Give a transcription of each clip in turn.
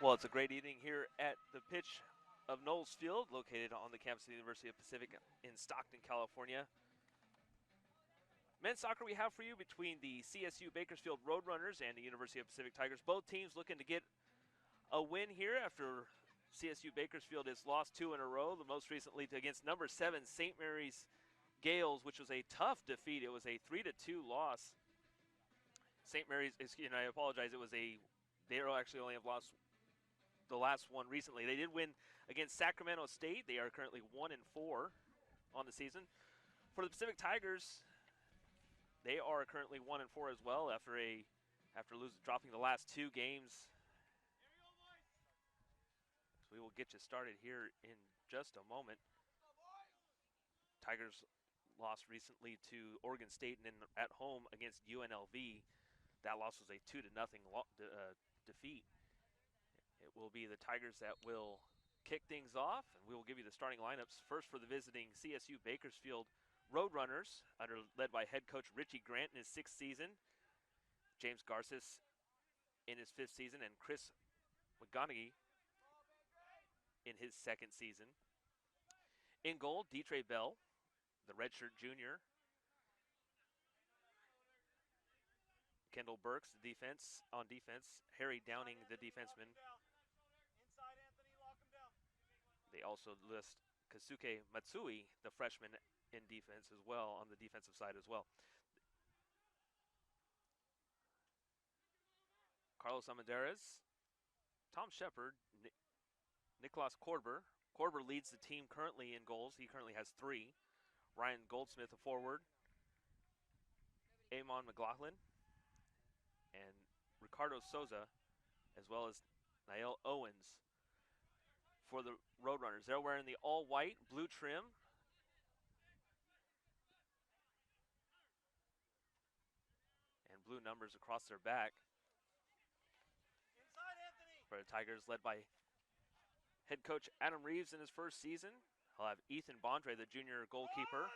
Well, it's a great evening here at the pitch of Knowles Field, located on the campus of the University of Pacific in Stockton, California. Men's soccer we have for you between the CSU Bakersfield Roadrunners and the University of Pacific Tigers. Both teams looking to get a win here after CSU Bakersfield has lost 2 in a row, the most recently against number 7 St. Mary's Gales, which was a tough defeat. It was a 3-2 loss. St. Mary's, excuse me, I apologize, they actually only have lost the last one recently. They did win against Sacramento State. They are currently 1-4 on the season. For the Pacific Tigers, they are currently 1-4 as well after dropping the last 2 games. So we will get you started here in just a moment. Tigers lost recently to Oregon State and then at home against UNLV. That loss was a 2-0 defeat. It will be the Tigers that will kick things off, and we will give you the starting lineups. First for the visiting CSU Bakersfield Roadrunners, led by head coach Richie Grant in his 6th season, James Garces in his 5th season, and Chris McGonigal in his 2nd season. In goal, Detre Bell, the redshirt junior. Kendall Burks, on defense. Harry Downing, the defenseman. They also list Kasuke Matsui, the freshman, in defense as well, on the defensive side as well. Carlos Amaderes, Tom Shepard, Nicholas Korber. Korber leads the team currently in goals. He currently has 3. Ryan Goldsmith, a forward. Amon McLaughlin. And Ricardo Souza, as well as Niall Owens for the Roadrunners. They're wearing the all-white, blue trim. And blue numbers across their back. For the Tigers, led by head coach Adam Reeves in his 1st season. He'll have Ethan Bondre, the junior goalkeeper.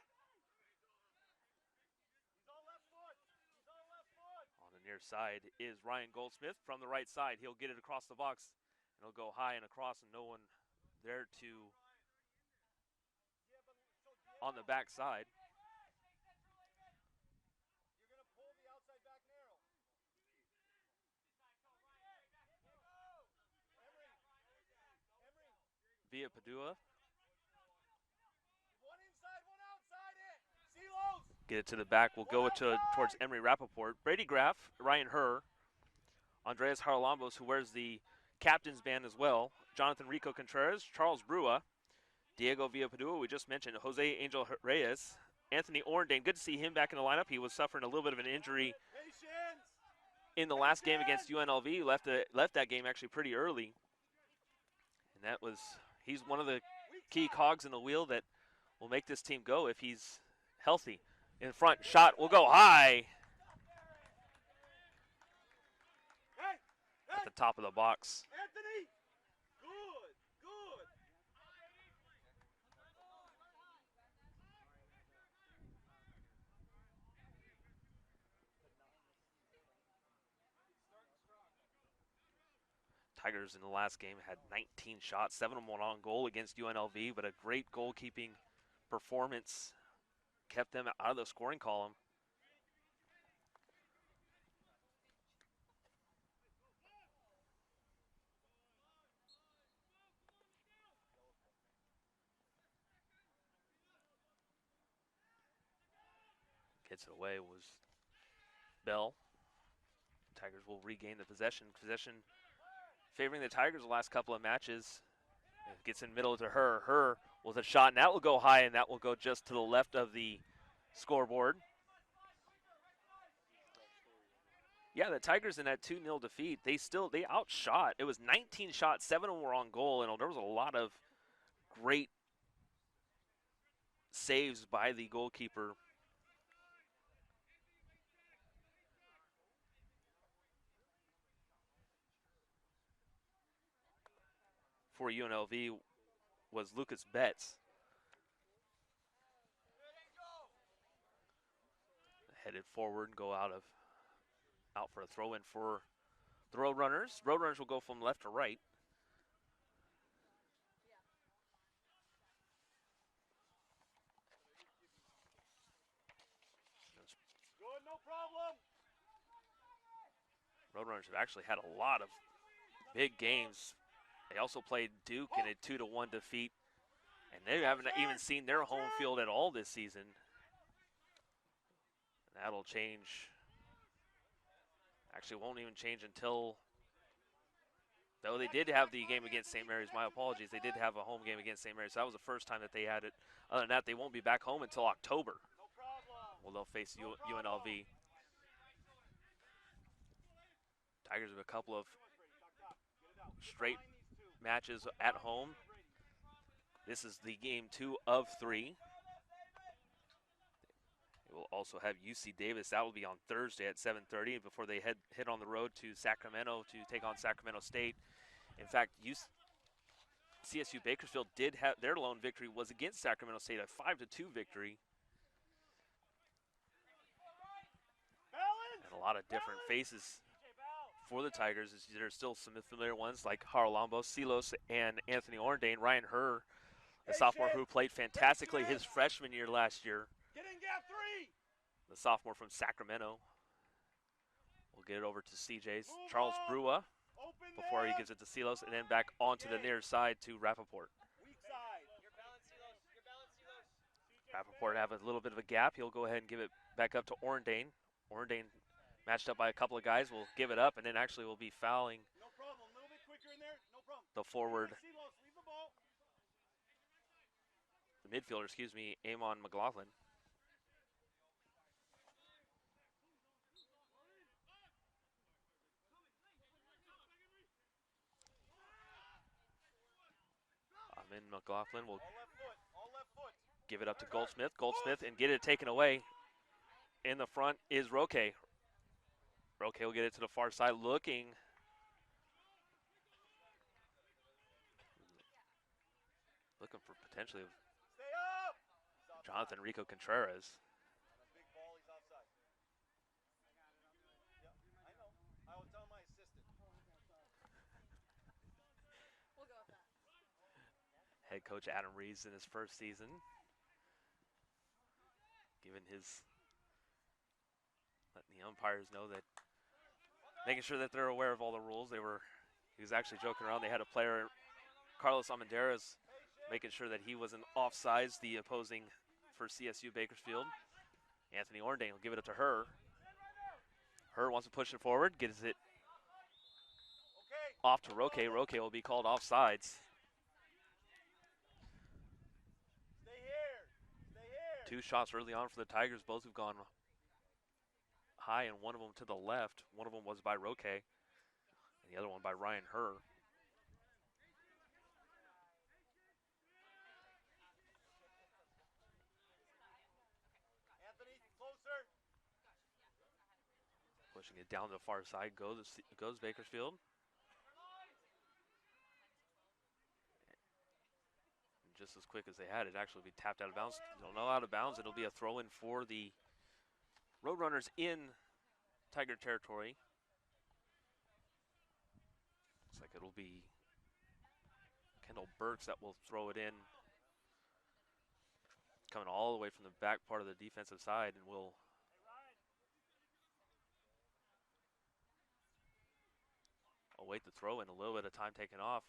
On the near side is Ryan Goldsmith from the right side. He'll get it across the box, and he'll go high and across, and no one there on the back side. Via Padua. Get it to the back. We'll go towards Emery Rappaport. Brady Graff, Ryan Herr, Andreas Haralambos, who wears the captain's band as well. Jonathan Rico Contreras, Charles Brua, Diego Villapadua, we just mentioned, Jose Angel Reyes, Anthony Orndane. Good to see him back in the lineup. He was suffering a little bit of an injury in the last game against UNLV. Left that game actually pretty early. And he's one of the key cogs in the wheel that will make this team go if he's healthy. In front, shot will go high. At the top of the box. Anthony, good. Tigers in the last game had 19 shots, 7 of them on goal against UNLV, but a great goalkeeping performance kept them out of the scoring column. Gets it away was Bell. Tigers will regain the possession. Possession favoring the Tigers the last couple of matches. It gets in middle to Herr. Herr with a shot, and that will go high, and that will go just to the left of the scoreboard. Yeah, the Tigers in that 2-0 defeat, they outshot. It was 19 shots, 7 of them were on goal, and there was a lot of great saves by the goalkeeper. For UNLV was Lucas Betts. Headed forward and go out for a throw-in for the Roadrunners. Roadrunners will go from left to right. no problem. Roadrunners have actually had a lot of big games. They also played Duke in a 2-1 defeat, and they haven't even seen their home field at all this season. That'll change. Actually, won't even change until, though they did have the game against St. Mary's. My apologies. They did have a home game against St. Mary's. So that was the first time that they had it. Other than that, they won't be back home until October. Well, they'll face UNLV. Tigers have a couple of straight matches at home. This is the game 2 of 3. They will also have UC Davis. That will be on Thursday at 7:30 before they head on the road to Sacramento to take on Sacramento State. In fact, CSU Bakersfield did have their lone victory was against Sacramento State, a 5-2 victory. And a lot of different faces for the Tigers. There's still some familiar ones like Haralambos, Silos, and Anthony Orndane. Ryan Herr, the sophomore who played fantastically his freshman year last year. Get in gap 3. The sophomore from Sacramento. We'll get it over to CJ's Charles Brua before he gives it to Silos, and then back onto the near side to Rappaport. Weak side. Rappaport have a little bit of a gap. He'll go ahead and give it back up to Orndane. Orndane matched up by a couple of guys, will give it up, and then actually will be fouling No problem. A little bit quicker in there. No problem. the forward, Silos, leave the ball. the midfielder, excuse me, Amon McLaughlin. Amin McLaughlin will All left foot. give it up to Goldsmith. Goldsmith and get it taken away. In the front is Roque. Roque will get it to the far side, looking. Looking for potentially Stay up. Jonathan Rico Contreras. Big ball, he's offside. Yeah, I know. I will tell my assistant. We'll go with that. Head coach Adam Reeves in his first season. Letting the umpires know that, making sure that they're aware of all the rules. He was actually joking around. They had a player, Carlos Almendarez, making sure that he wasn't offsides, the opposing for CSU Bakersfield. Anthony Orndane will give it up to Herr. Herr wants to push it forward, gets it off to Roque. Roque will be called offsides. Stay here. Stay here. 2 shots early on for the Tigers. Both have gone high, and one of them to the left. One of them was by Roque, and the other one by Ryan Herr. Anthony, closer. Pushing it down to the far side goes Bakersfield. And just as quick as they had it, actually be tapped out of bounds. No out of bounds. It'll be a throw-in for the Roadrunners in Tiger territory. Looks like it'll be Kendall Burks that will throw it in. Coming all the way from the back part of the defensive side, and will await the throw in. A little bit of time taken off.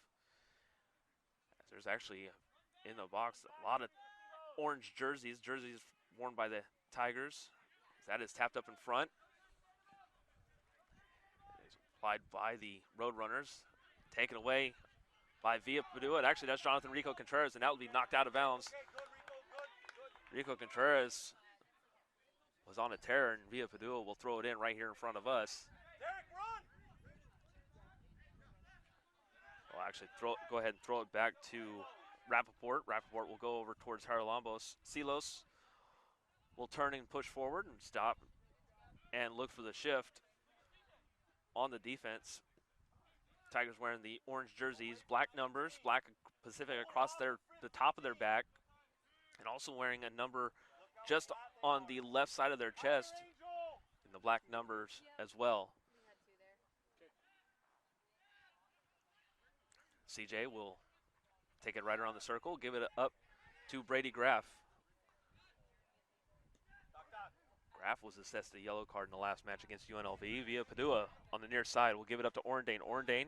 As there's actually in the box a lot of orange jerseys worn by the Tigers. That is tapped up in front. It's applied by the Roadrunners. Taken away by Villa Padua. And actually, that's Jonathan Rico Contreras, and that will be knocked out of bounds. Okay, good, Rico, good. Rico Contreras was on a tear, and Villa Padua will throw it in right here in front of us. Derek, run. Well, actually, go ahead and throw it back to Rappaport. Rappaport will go over towards Haralambos. Silos will turn and push forward and stop and look for the shift on the defense. Tigers wearing the orange jerseys, black numbers, black Pacific across the top of their back, and also wearing a number just on the left side of their chest in the black numbers as well. CJ will take it right around the circle, give it up to Brady Graff. Graff was assessed a yellow card in the last match against UNLV. Via Padua on the near side will give it up to Orndane. Orndane,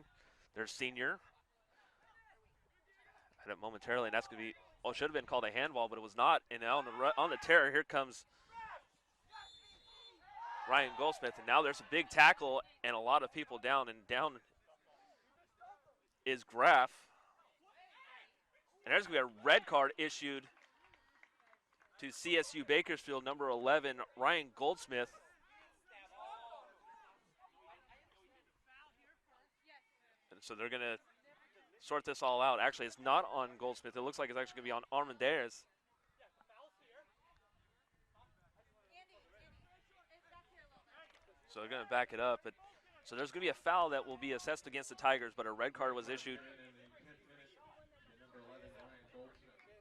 their senior. Had it momentarily, and that's going to be, oh, should have been called a handball, but it was not. And now on the tear, here comes Ryan Goldsmith. And now there's a big tackle and a lot of people down, and down is Graff. And there's going to be a red card issued to CSU Bakersfield, number 11, Ryan Goldsmith. And so they're going to sort this all out. Actually, it's not on Goldsmith. It looks like it's actually going to be on Armendariz. So they're going to back it up. But so there's going to be a foul that will be assessed against the Tigers, but a red card was issued.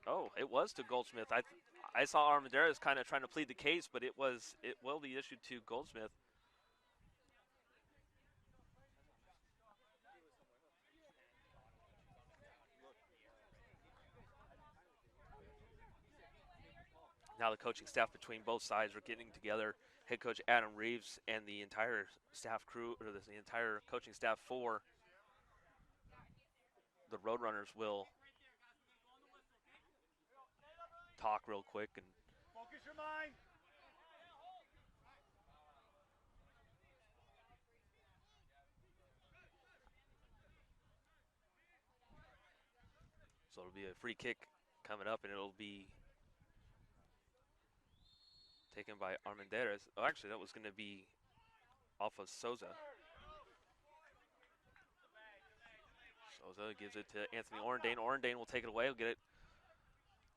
Oh, it was to Goldsmith. I saw Armendariz kind of trying to plead the case, but it will be issued to Goldsmith. Now the coaching staff between both sides are getting together. Head coach Adam Reeves and the entire staff crew, or the entire coaching staff for the Roadrunners will talk real quick and Focus your mind. so it'll be a free kick coming up, and it'll be taken by Armendariz. Oh, actually, that was going to be off of Souza. Souza gives it to Anthony Orndane. Orndane will take it away. He'll get it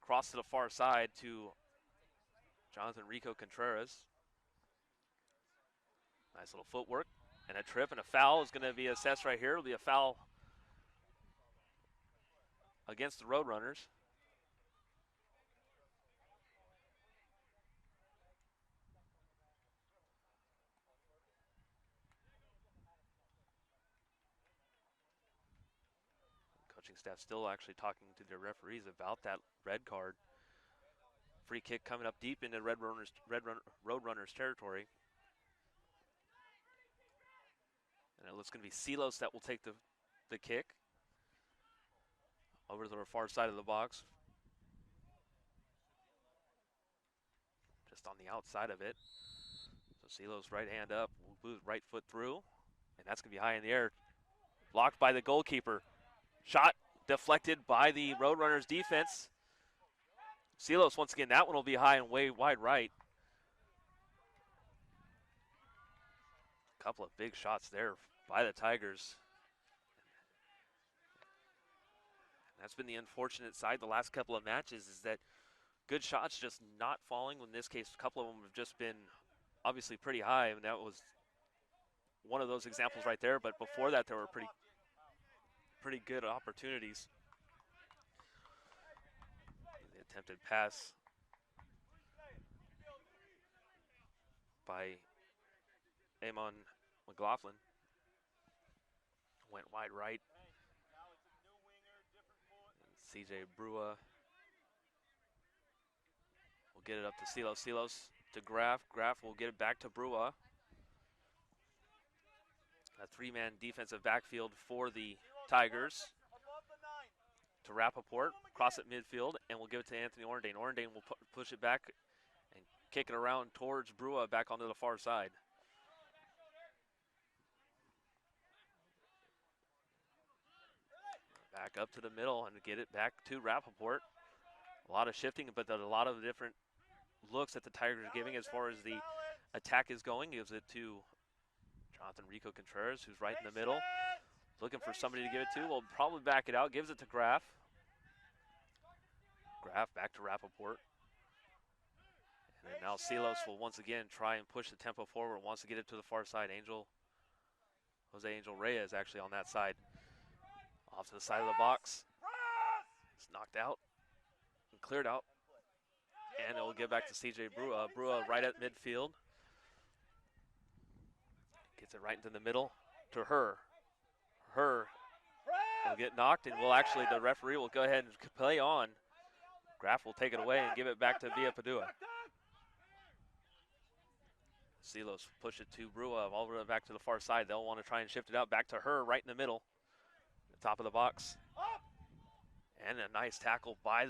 across to the far side to Jonathan Rico Contreras. Nice little footwork and a trip, and a foul is going to be assessed right here. It'll be a foul against the Roadrunners. Coaching staff still actually talking to their referees about that red card. Free kick coming up deep into Roadrunners territory. And it looks going to be Silos that will take the kick over to the far side of the box. Just on the outside of it. So Silos right hand up, moves right foot through, and that's going to be high in the air. Blocked by the goalkeeper. Shot deflected by the Roadrunners defense. Silos, once again, that one will be high and way wide right. A couple of big shots there by the Tigers. And that's been the unfortunate side the last couple of matches, is that good shots just not falling. In this case, a couple of them have just been obviously pretty high, and that was one of those examples right there. But before that, there were pretty good opportunities. The attempted pass by Amon McLaughlin went wide right. And CJ Brua will get it up to Silos. Silos to Graff. Graff will get it back to Brua. A three-man defensive backfield for the Tigers. To Rappaport, cross at midfield, and we'll give it to Anthony Orndane. Orndane will push it back and kick it around towards Brua back onto the far side. Back up to the middle and get it back to Rappaport. A lot of shifting, but a lot of different looks that the Tigers are giving as far as the attack is going. Gives it to Jonathan Rico Contreras, who's right in the middle. Looking for somebody to give it to. Will probably back it out. Gives it to Graff. Graff back to Rappaport. And then now Silos will once again try and push the tempo forward. Wants to get it to the far side. Jose Angel Reyes actually on that side. Off to the side of the box. It's knocked out and cleared out. And it will get back to CJ Brua. Brua right at midfield. Gets it right into the middle to her. Her will get knocked, and the referee will go ahead and play on. Graff will take it away and give it back to Villa Padua. Silos push it to Brua all the way back to the far side. They'll want to try and shift it out back to her right in the middle, the top of the box. And a nice tackle by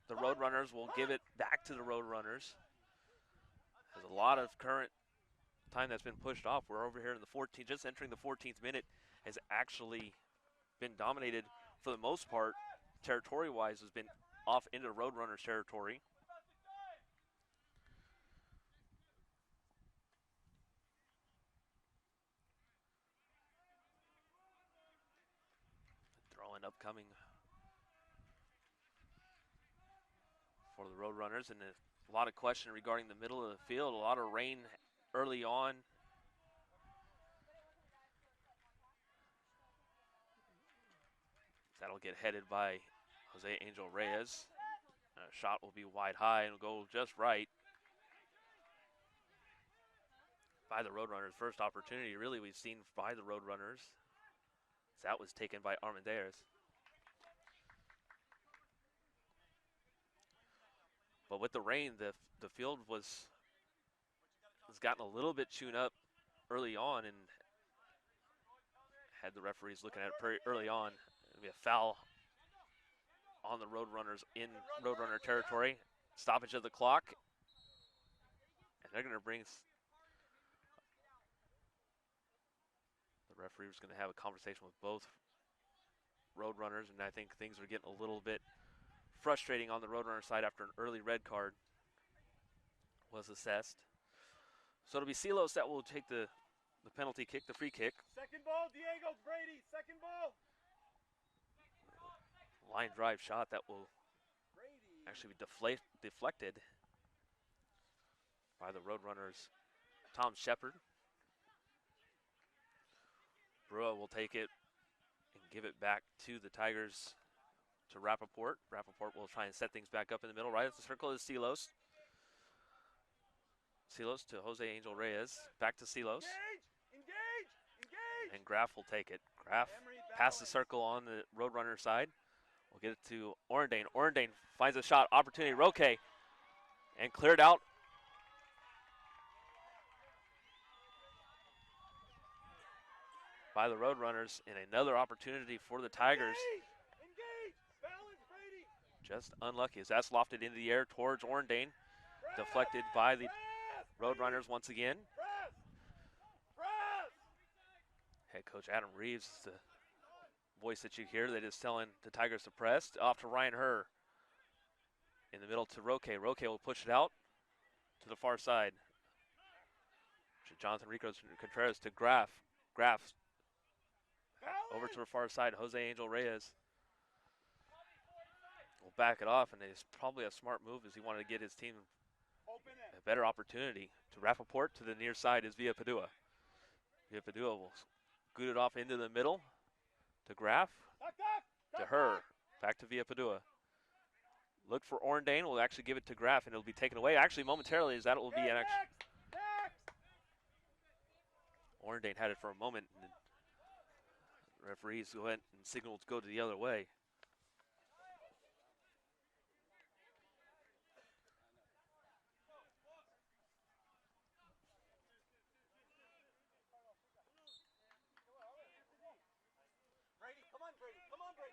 the Roadrunners. Will give it back to the Roadrunners. There's a lot of current time that's been pushed off. We're over here in the 14th, just entering the 14th minute, has actually been dominated for the most part, territory-wise, has been off into Roadrunners territory. Throwing upcoming for the Roadrunners, and a lot of question regarding the middle of the field. A lot of rain early on. That'll get headed by Jose Angel Reyes. A shot will be wide high and will go just right by the Roadrunners. First opportunity really we've seen by the Roadrunners. That was taken by Armendariz. But with the rain, the field has gotten a little bit tuned up early on, and had the referees looking at it pretty early on. It'll be a foul on the Roadrunners in Roadrunner territory. Stoppage of the clock, and they're going to bring. The referee was going to have a conversation with both Roadrunners, and I think things are getting a little bit frustrating on the Roadrunner side after an early red card was assessed. So it'll be Silos that will take the penalty kick, the free kick. Second ball, Diego, Brady, second ball. Line drive shot that will actually be deflected by the Roadrunners' Tom Shepard. Brua will take it and give it back to the Tigers to Rappaport. Rappaport will try and set things back up in the middle. Right at the circle is Silos. Silos to Jose Angel Reyes. Back to Silos. Engage. And Graff will take it. Graff past the circle on the Roadrunner side. We'll get it to Orendane. Orendane finds a shot, opportunity, Roque, and cleared out. By the Roadrunners, and another opportunity for the Tigers. Engage. Balance, Brady. Just unlucky as that's lofted into the air towards Orendane. Deflected by the Roadrunners once again. Press. Head coach Adam Reeves is the voice that you hear that is telling the Tigers to press. Off to Ryan Herr. In the middle to Roque. Roque will push it out to the far side. To Jonathan Rico Contreras to Graff. Graff over to the far side. Jose Angel Reyes will back it off, and it's probably a smart move as he wanted to get his team a better opportunity. To Rappaport to the near side is Villa Padua. Villa Padua will scoot it off into the middle to Graff. To Herr. Back to Villa Padua. Look for Orendane. Will actually give it to Graff, and it'll be taken away. Actually, momentarily, as that will be an action. Orendane had it for a moment, and the referees went and signaled to go to the other way.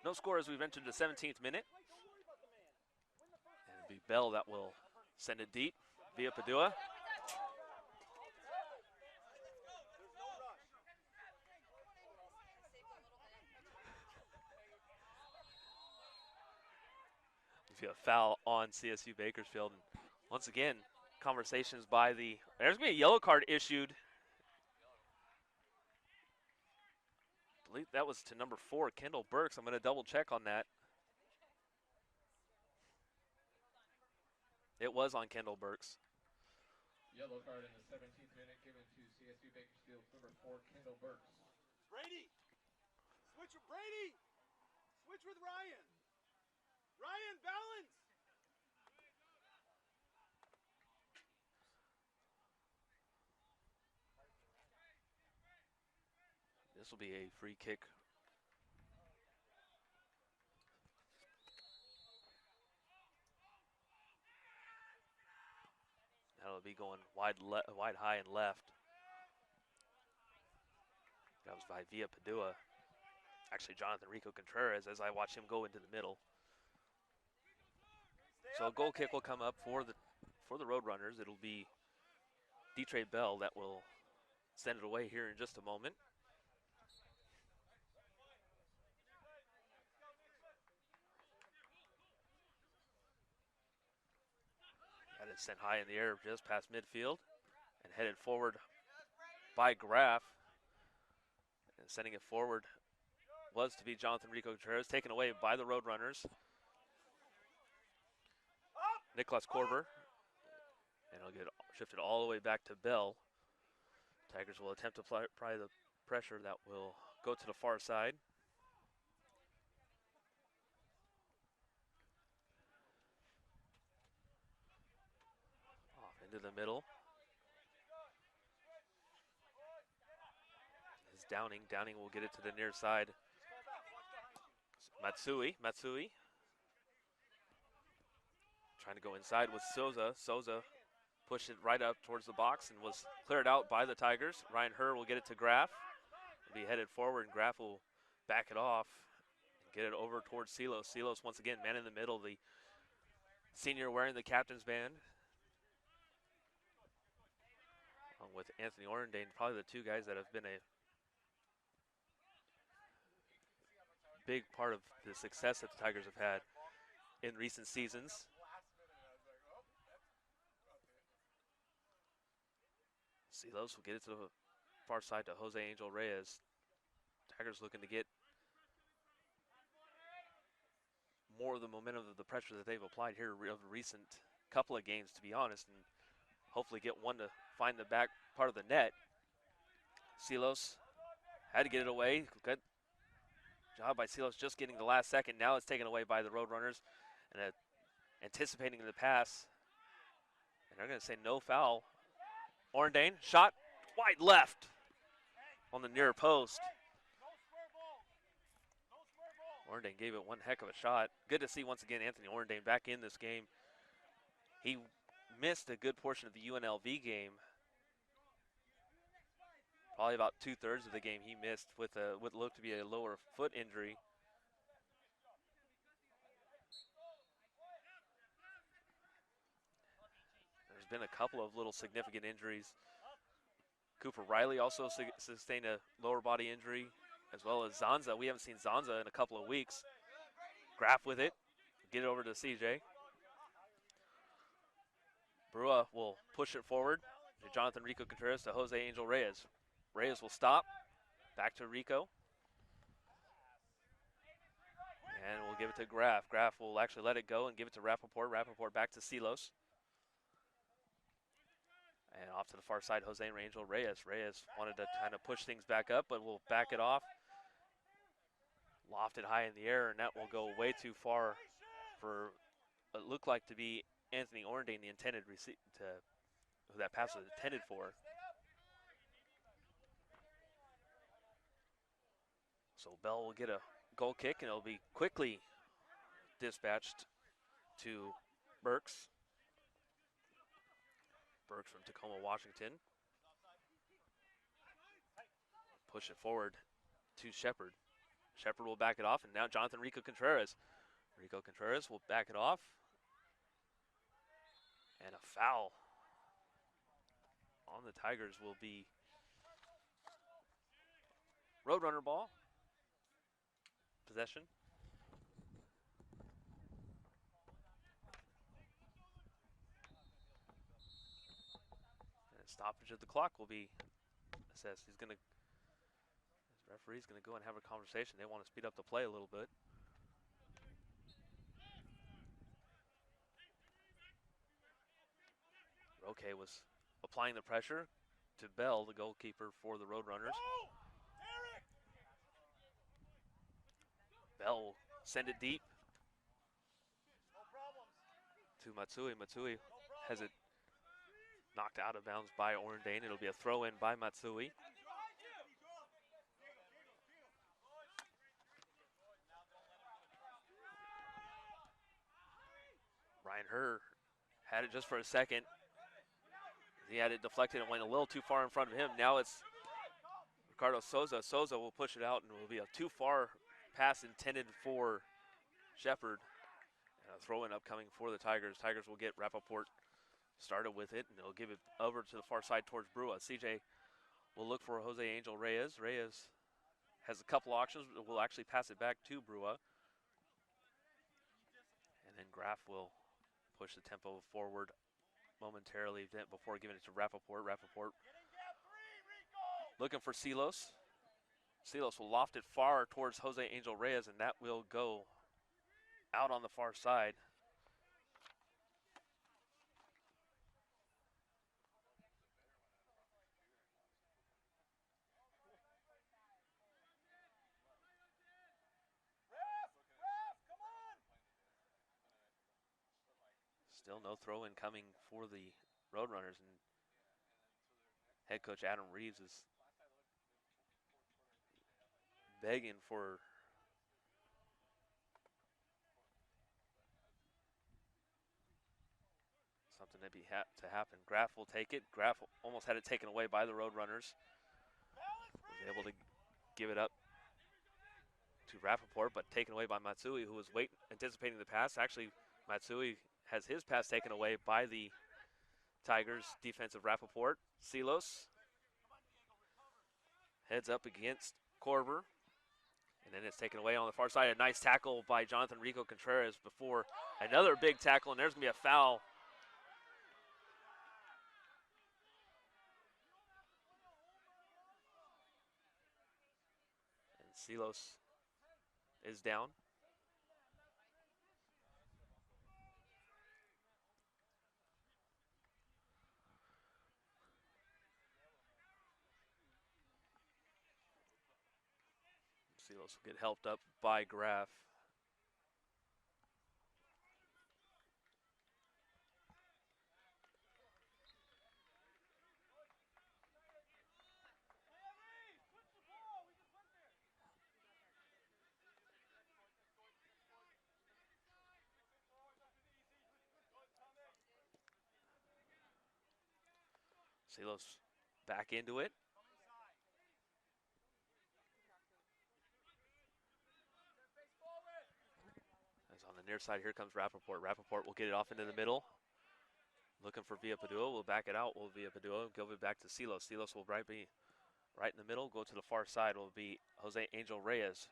No score as we've entered the 17th minute. And it'll be Bell that will send it deep via Padua. A foul on CSU Bakersfield. And once again, conversations by there's going to be a yellow card issued. I believe that was to number 4, Kendall Burks. I'm going to double check on that. It was on Kendall Burks. Yellow card in the 17th minute given to CSU Bakersfield, number 4, Kendall Burks. Brady. Switch with Brady. Switch with Ryan. Ryan, balance. This will be a free kick. it'll be going wide high and left. That was by Villa Padua. Actually, Jonathan Rico Contreras, as I watch him go into the middle. So a goal kick will come up for the Roadrunners. It'll be Detre Bell that will send it away here in just a moment. That is sent high in the air just past midfield and headed forward by Graff. And sending it forward was to be Jonathan Rico Contreras, taken away by the Roadrunners. Nicholas Korver. And it'll get shifted all the way back to Bell. Tigers will attempt to apply the pressure that will go to the far side. Off into the middle. Is Downing. Downing will get it to the near side. Matsui. Trying to go inside with Souza. Souza pushed it right up towards the box and was cleared out by the Tigers. Ryan Herr will get it to Graff. It'll be headed forward, and Graff will back it off and get it over towards Silos. Silos, once again, man in the middle, the senior wearing the captain's band. Along with Anthony Orendane, probably the two guys that have been a big part of the success that the Tigers have had in recent seasons. Silos will get it to the far side to Jose Angel Reyes. Tigers looking to get more of the momentum of the pressure that they've applied here over the recent couple of games, to be honest, and hopefully get one to find the back part of the net. Silos had to get it away. Good job by Silos just getting the last second. Now it's taken away by the Roadrunners and anticipating the pass. And they're going to say no foul. Orendane, shot wide left on the near post. Orendane gave it one heck of a shot. Good to see once again Anthony Orendane back in this game. He missed a good portion of the UNLV game. Probably about 2/3 of the game he missed with what looked to be a lower foot injury. There's been a couple of little significant injuries. Cooper Riley also sustained a lower body injury, as well as Zanza. We haven't seen Zanza in a couple of weeks. Graff with it, get it over to CJ. Brua will push it forward to Jonathan Rico Contreras to Jose Angel Reyes. Reyes will stop, back to Rico. And we'll give it to Graff. Graff will actually let it go and give it to Rappaport. Rappaport back to Silos. And off to the far side, Jose Angel Reyes. Reyes wanted to kind of push things back up, but will back it off. Lofted high in the air, and that will go way too far for what looked like to be Anthony Orendane, the intended who that pass was intended for. So Bell will get a goal kick, and it'll be quickly dispatched to Burks. Burks from Tacoma, Washington. Push it forward to Shepard. Shepard will back it off, and now Jonathan Rico Contreras. Rico Contreras will back it off. And a foul on the Tigers will be Roadrunner ball. Possession. And stoppage of the clock will be assessed. His referee's going to go and have a conversation. They want to speed up the play a little bit. Roque was applying the pressure to Bell, the goalkeeper for the Roadrunners. Bell will send it deep to Matsui. Matsui has it knocked out of bounds by Orendane. It'll be a throw in by Matsui. Ryan Herr had it just for a second. He had it deflected and went a little too far in front of him. Now it's Ricardo Souza. Souza will push it out, and it will be a too far pass intended for Shepard. And a throw-in upcoming for the Tigers. Tigers will get Rappaport started with it, and they'll give it over to the far side towards Brua. CJ will look for Jose Angel Reyes. Reyes has a couple options, but will actually pass it back to Brua. And then Graff will push the tempo forward momentarily before giving it to Rappaport. Rappaport looking for Silos. Silos will loft it far towards Jose Angel Reyes, and that will go out on the far side. Still no throw-in coming for the Roadrunners, and head coach Adam Reeves is begging for something to happen. Graff will take it. Graff almost had it taken away by the Roadrunners. Was able to give it up to Rappaport, but taken away by Matsui, who was anticipating the pass. Actually, Matsui has his pass taken away by the Tigers defensive Rappaport. Silos heads up against Korver, and then it's taken away on the far side. A nice tackle by Jonathan Rico Contreras before another big tackle, and there's going to be a foul. And Silos is down. Silos will get helped up by Graff. Silos back into it. As on the near side, here comes Rappaport. Rappaport will get it off into the middle. Looking for Villapadua. We'll back it out. Will Villapadua give it back to Silos. Silos will be right in the middle. Go to the far side will be Jose Angel Reyes.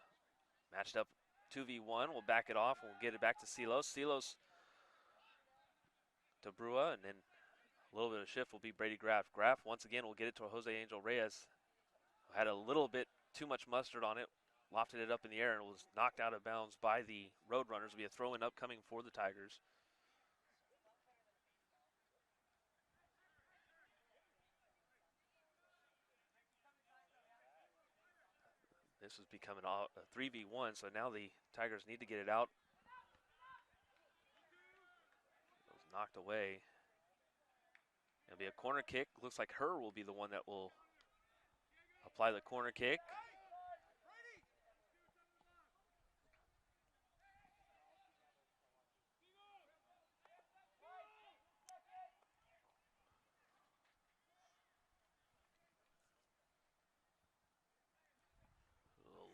Matched up 2v1. We'll back it off. We'll get it back to Silos. Silos to Brua, and then a little bit of shift will be Brady Graff. Graff, once again, will get it to Jose Angel Reyes. Had a little bit too much mustard on it. Lofted it up in the air and was knocked out of bounds by the Roadrunners. Will be a throw-in upcoming for the Tigers. This is becoming a 3v1, so now the Tigers need to get it out. It was knocked away. It'll be a corner kick. Looks like Herr will be the one that will apply the corner kick.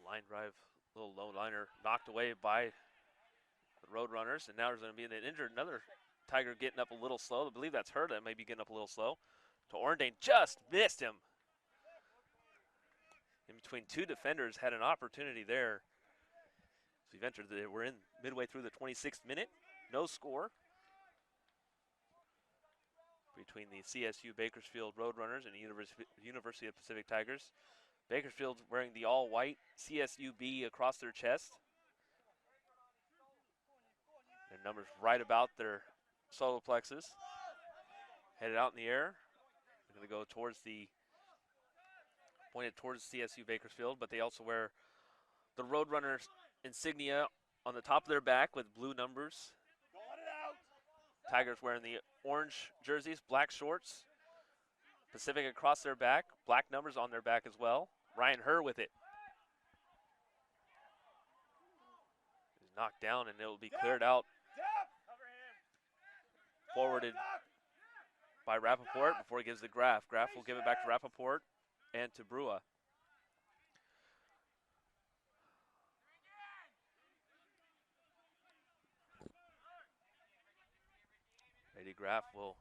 Line drive, little low liner knocked away by the Roadrunners, and now there's going to be an injured, another Tiger getting up a little slow. I believe that's her that may be getting up a little slow. To Orndane, just missed him. In between two defenders, had an opportunity there. So we've entered, we're in midway through the 26th minute, no score between the CSU Bakersfield Roadrunners and the University of Pacific Tigers. Bakersfield wearing the all-white CSUB across their chest. Their numbers right about their solar plexus. Headed out in the air. They're going to go pointed towards CSU Bakersfield, but they also wear the Roadrunners insignia on the top of their back with blue numbers. Tigers wearing the orange jerseys, black shorts. Pacific across their back, black numbers on their back as well. Ryan Herr with it. He's knocked down and it will be cleared out. Forwarded by Rappaport before he gives the Graff. Graff will give it back to Rappaport and to Brua. Lady Graff will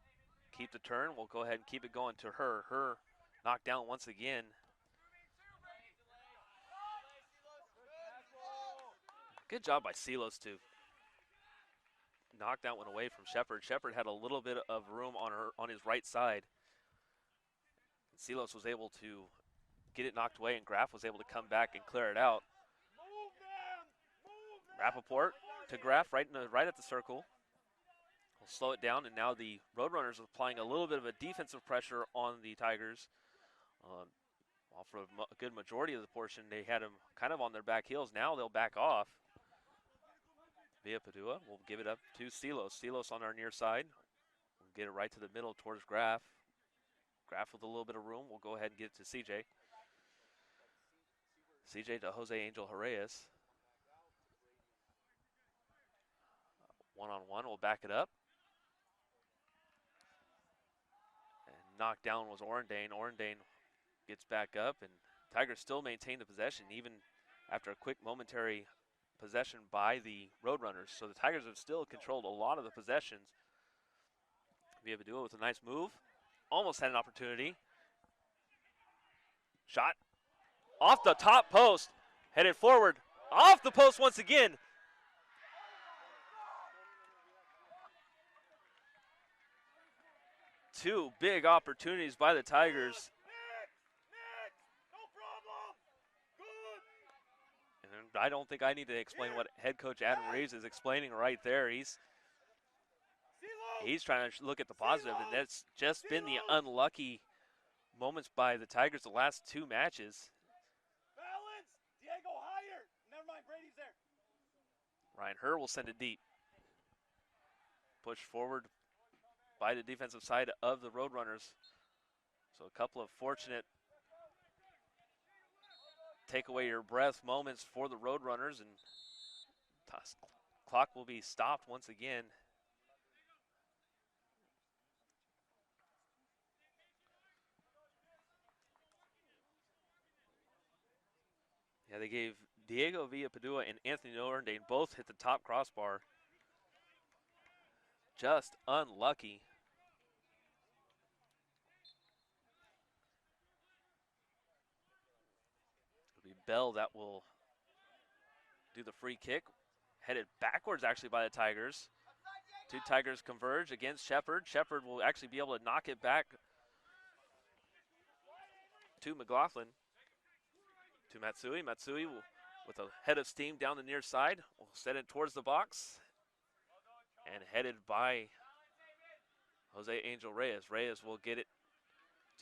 keep the turn. We'll go ahead and keep it going to her. Her knocked down once again. Good job by Silos to knock that one away from Shepard. Shepard had a little bit of room on his right side. Silos was able to get it knocked away, and Graff was able to come back and clear it out. Rappaport to Graff right at the circle. We'll slow it down, and now the Roadrunners are applying a little bit of a defensive pressure on the Tigers. While for a good majority of the portion, they had them kind of on their back heels. Now they'll back off. Via Padua will give it up to Silos. Silos on our near side. We'll get it right to the middle towards Graff. Graff with a little bit of room. We'll go ahead and get it to CJ. CJ to Jose Angel Reyes. One-on-one, we'll back it up. And knocked down was Orendane. Orendane gets back up, and Tigers still maintain the possession even after a quick momentary possession by the Roadrunners. So the Tigers have still controlled a lot of the possessions. Via Padua with a nice move. Almost had an opportunity. Shot off the top post. Headed forward. Off the post once again. Two big opportunities by the Tigers. I don't think I need to explain what head coach Adam Reeves is explaining right there. He's trying to look at the positive, and that's just been the unlucky moments by the Tigers the last two matches. Balance! Diego higher! Never mind, Brady's there. Ryan Herr will send it deep. Push forward by the defensive side of the Roadrunners. So a couple of fortunate take away your breath moments for the Roadrunners, and clock will be stopped once again. Yeah, they gave Diego Villapadua and Anthony Orendane both hit the top crossbar. Just unlucky. It'll be Bell that will do the free kick. Headed backwards actually by the Tigers. Two Tigers converge against Shepard. Shepard will actually be able to knock it back to McLaughlin. To Matsui. Matsui will, with a head of steam down the near side, will set it towards the box. And headed by Jose Angel Reyes. Reyes will get it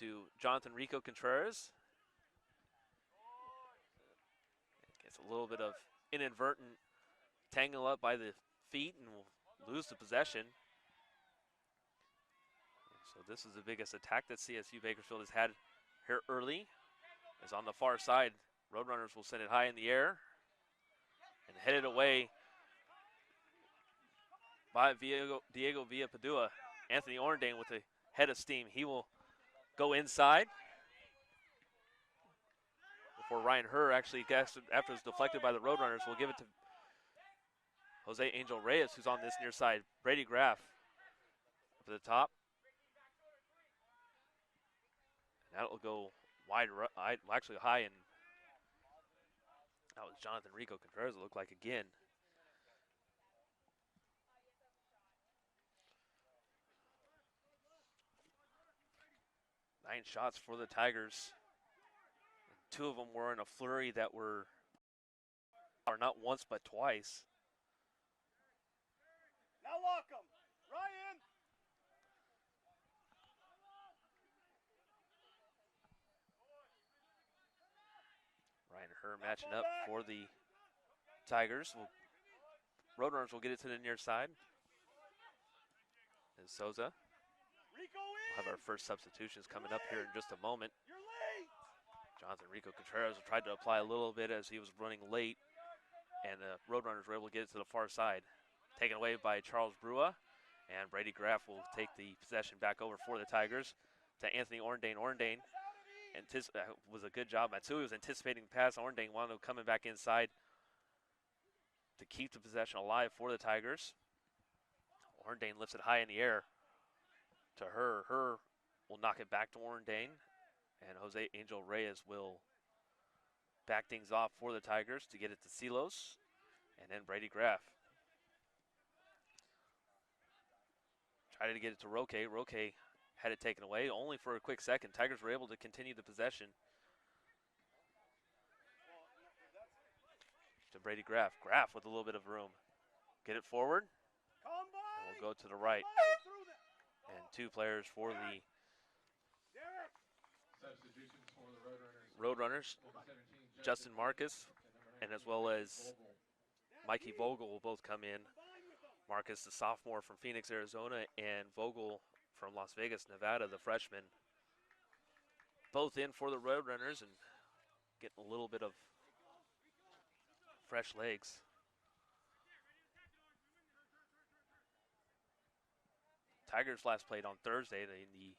to Jonathan Rico Contreras. Gets a little bit of inadvertent tangle up by the feet and will lose the possession. So this is the biggest attack that CSU Bakersfield has had here early. Is on the far side. Roadrunners will send it high in the air and headed away by Diego Villapadua. Anthony Orendane with a head of steam. He will go inside before Ryan Herr actually gets, after it's deflected by the Roadrunners, will give it to Jose Angel Reyes, who's on this near side. Brady Graff up to the top. And that will go wide, actually high, and that was Jonathan Rico Contreras, it looked like again. Nine shots for the Tigers. Two of them were in a flurry that were not once but twice. Now lock him. Ryan! Ryan Herr matching up for the Tigers. Roadrunners will get it to the near side. And Souza. We'll have our first substitutions coming up here in just a moment. Jonathan Rico Contreras tried to apply a little bit as he was running late, and the Roadrunners were able to get it to the far side. Taken away by Charles Brua, And Brady Graff will take the possession back over for the Tigers to Anthony Orndane. Orndane was a good job. Matsui was anticipating the pass. Orndane wound up coming back inside to keep the possession alive for the Tigers. Orndane lifts it high in the air to her. Her will knock it back to Orndane. And Jose Angel Reyes will back things off for the Tigers to get it to Silos. And then Brady Graff. Tried to get it to Roque. Roque had it taken away only for a quick second. Tigers were able to continue the possession. To Brady Graff. Graff with a little bit of room. Get it forward. And we'll go to the right. And two players for the Substitutions for the Roadrunners. Justin Marcus and as well as Mikey Vogel will both come in. Marcus, the sophomore from Phoenix, Arizona, and Vogel from Las Vegas, Nevada, the freshman. Both in for the Roadrunners and getting a little bit of fresh legs. Tigers last played on Thursday in the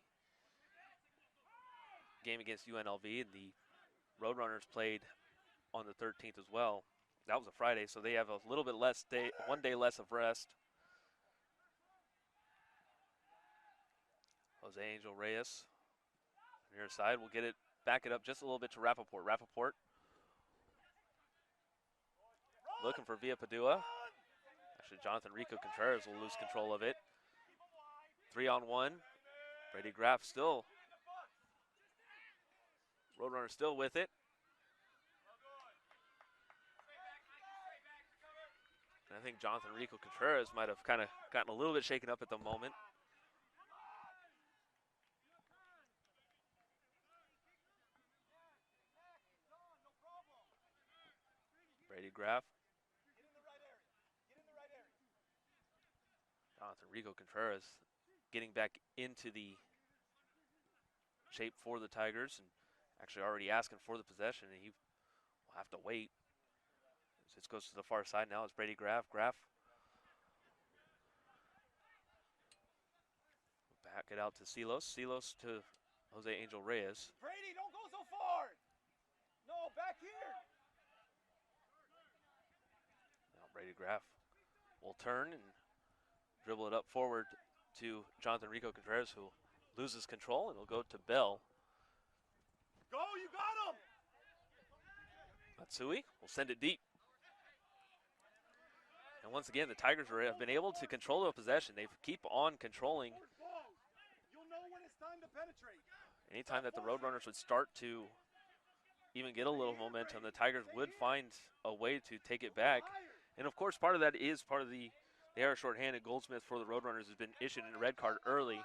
game against UNLV, and the Roadrunners played on the 13th as well. That was a Friday, so they have a little bit less day, 1 day less of rest. Jose Angel Reyes near side will get it, back it up just a little bit to Rappaport. Rappaport looking for Villa Padua. Actually, Jonathan Rico Contreras will lose control of it. 3-on-1. Brady Graff still. Roadrunner still with it. And I think Jonathan Rico Contreras might have kind of gotten a little bit shaken up at the moment. Brady Graff. Jonathan Rico Contreras getting back into the shape for the Tigers and actually already asking for the possession, and he will have to wait. This goes to the far side now. It's Brady Graff. Graff back it out to Silos. Silos to Jose Angel Reyes. Brady, don't go so far. No, back here. Now Brady Graff will turn and dribble it up forward to Jonathan Rico Contreras, who loses control, and will go to Bell. Go, you got him. Matsui will send it deep. And once again, the Tigers have been able to control the possession. They keep on controlling. You'll know when it's time to penetrate. Anytime that the Roadrunners would start to even get a little momentum, the Tigers would find a way to take it back. And of course, part of that is part of the error shorthanded. Goldsmith for the Roadrunners has been issued a red card early.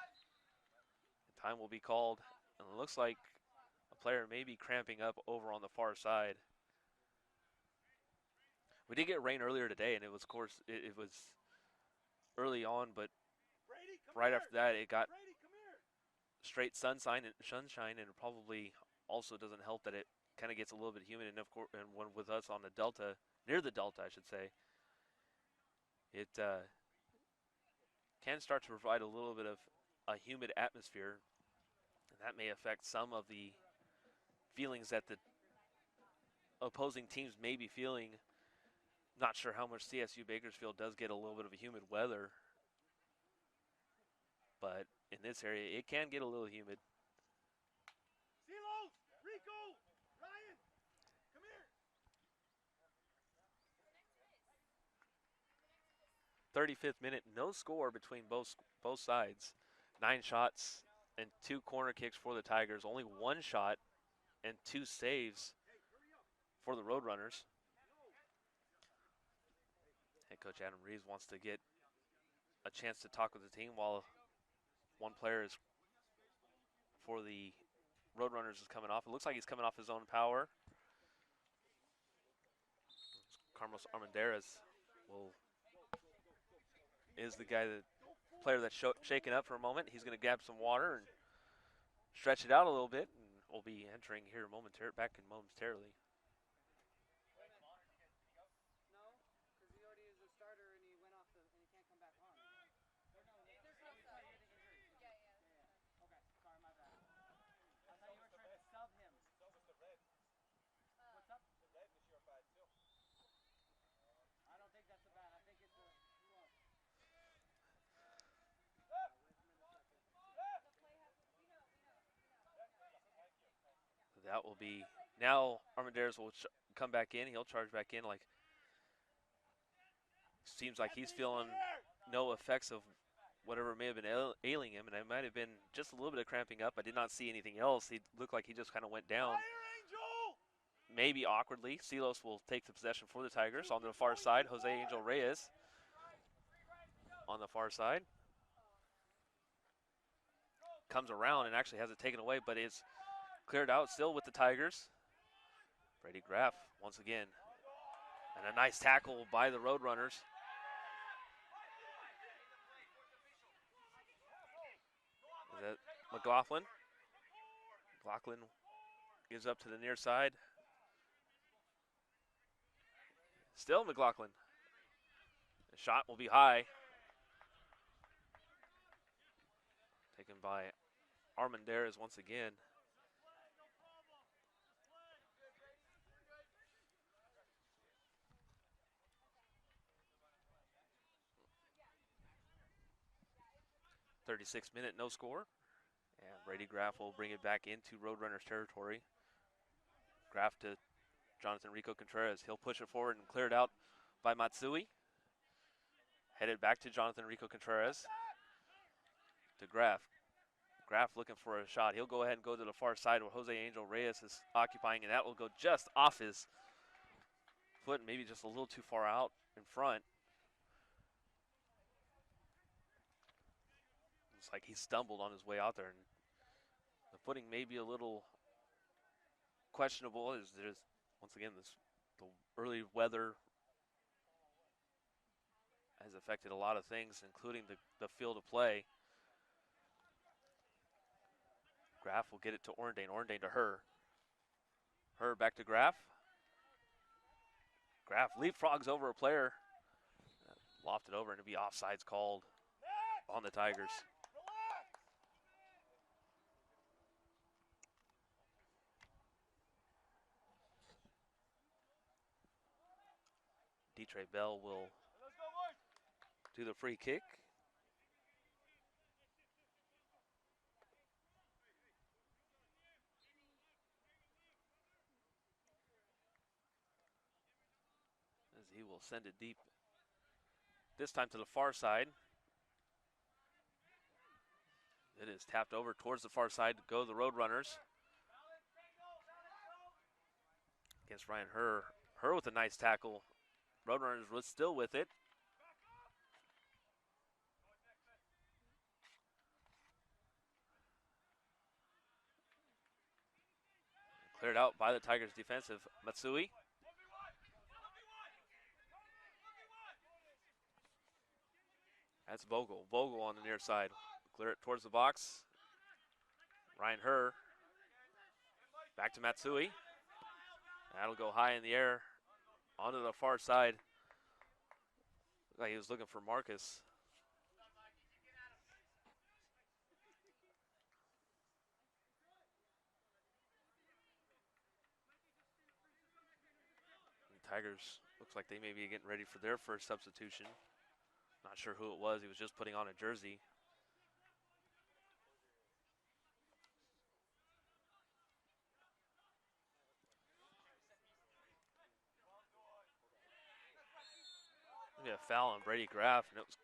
The time will be called, and it looks like a player may be cramping up over on the far side. We did get rain earlier today, and it was, of course, it was early on, but right after that, it got straight sunshine, and it probably also doesn't help that it kind of gets a little bit humid. And of course, and when with us on the Delta, near the Delta, I should say, it can start to provide a little bit of a humid atmosphere, and that may affect some of the feelings that the opposing teams may be feeling. Not sure how much CSU Bakersfield does get a little bit of a humid weather, but in this area, it can get a little humid. Silos, Rico, Ryan, come here. 35th minute, no score between both sides. 9 shots and 2 corner kicks for the Tigers. Only 1 shot and 2 saves for the Roadrunners. Head coach Adam Reeves wants to get a chance to talk with the team while one player is for the Roadrunners is coming off. It looks like he's coming off his own power. Carlos Armendariz is the player that's shaken up for a moment. He's going to grab some water and stretch it out a little bit, and we'll be entering here momentarily. that will be, now Armendariz will come back in. He'll charge back in. Like, seems like he's feeling no effects of whatever may have been ailing him, and it might have been just a little bit of cramping up. I did not see anything else. He looked like he just kind of went down. Maybe awkwardly. Silos will take the possession for the Tigers. On the far side, Jose Angel Reyes on the far side. Comes around and actually has it taken away, but it's cleared out still with the Tigers. Brady Graff once again. And a nice tackle by the Roadrunners. Is that McLaughlin? McLaughlin gives up to the near side. Still McLaughlin. The shot will be high. Taken by Armendariz once again. .36-minute no score. And Brady Graff will bring it back into Roadrunners territory. Graff to Jonathan Rico Contreras. He'll push it forward and clear it out by Matsui. Headed back to Jonathan Rico Contreras. To Graff. Graff looking for a shot. He'll go ahead and go to the far side where Jose Angel Reyes is occupying, and that will go just off his foot, maybe just a little too far out in front. It's like he stumbled on his way out there, and the footing may be a little questionable. As there's, once again, the early weather has affected a lot of things, including the field of play. Graff will get it to Orndane. Orndane to Her. Her back to Graff. Graff leapfrogs over a player. Lofted over, and it'll be offsides called on the Tigers. Detre Bell will do the free kick. As he will send it deep, this time to the far side. It is tapped over towards the far side to go the Roadrunners. Against Ryan Her. Her with a nice tackle. Roadrunners was still with it. Cleared out by the Tigers defensive. Matsui. That's Vogel. Vogel on the near side. Clear it towards the box. Ryan Her. Back to Matsui. That'll go high in the air onto the far side. Looked like he was looking for Marcus. The Tigers looks like they may be getting ready for their first substitution. Not sure who it was. He was just putting on a jersey. We had a foul on Brady Graff, and it was,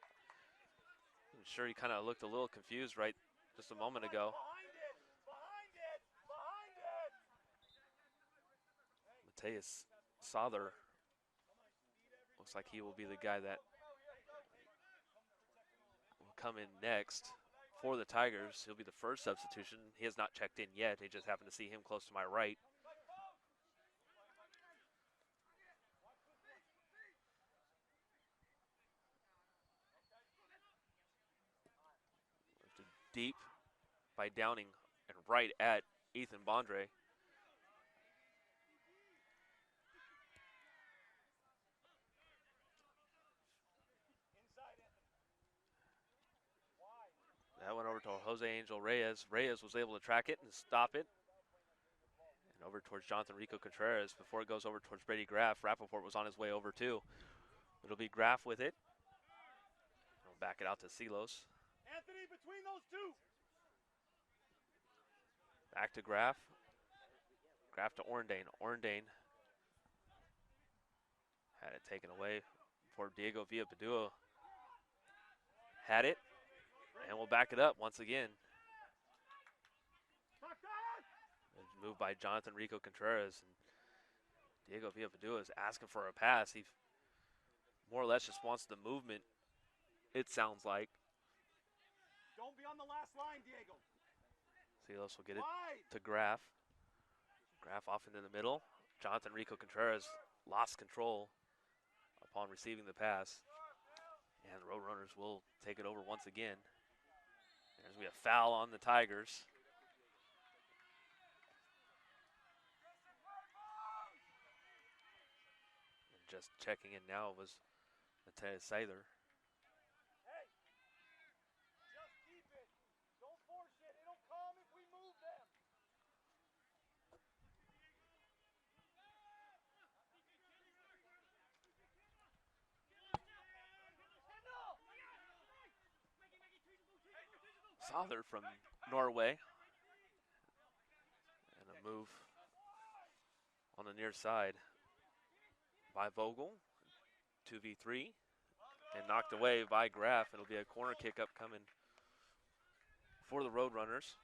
I'm sure he kind of looked a little confused right just a moment ago. Mateus Souther looks like he will be the guy that will come in next for the Tigers. He'll be the first substitution. He has not checked in yet. They just happen to see him close to my right. Deep by Downing and right at Ethan Bondre. That went over to Jose Angel Reyes. Reyes was able to track it and stop it. And over towards Jonathan Rico Contreras before it goes over towards Brady Graff. Rappaport was on his way over too. It'll be Graff with it. We'll back it out to Silos. Anthony, between those two. Back to Graff. Graf to Orndane. Orndane had it taken away before Diego Villapadua had it. And we'll back it up once again. It's moved by Jonathan Rico Contreras. And Diego Villapadua is asking for a pass. He more or less just wants the movement, it sounds like. Don't be on the last line, Diego. Silos will get it to Graf. Graf off into the middle. Jonathan Rico Contreras lost control upon receiving the pass. And the Roadrunners will take it over once again. There's going to be a foul on the Tigers. And just checking in now was Mateus Sather. Hey, just keep it. Don't force it. It'll come if we move them. Sather from Norway. And a move on the near side by Vogel. 2v3. And knocked away by Graf. It'll be a corner kick up coming for the Roadrunners.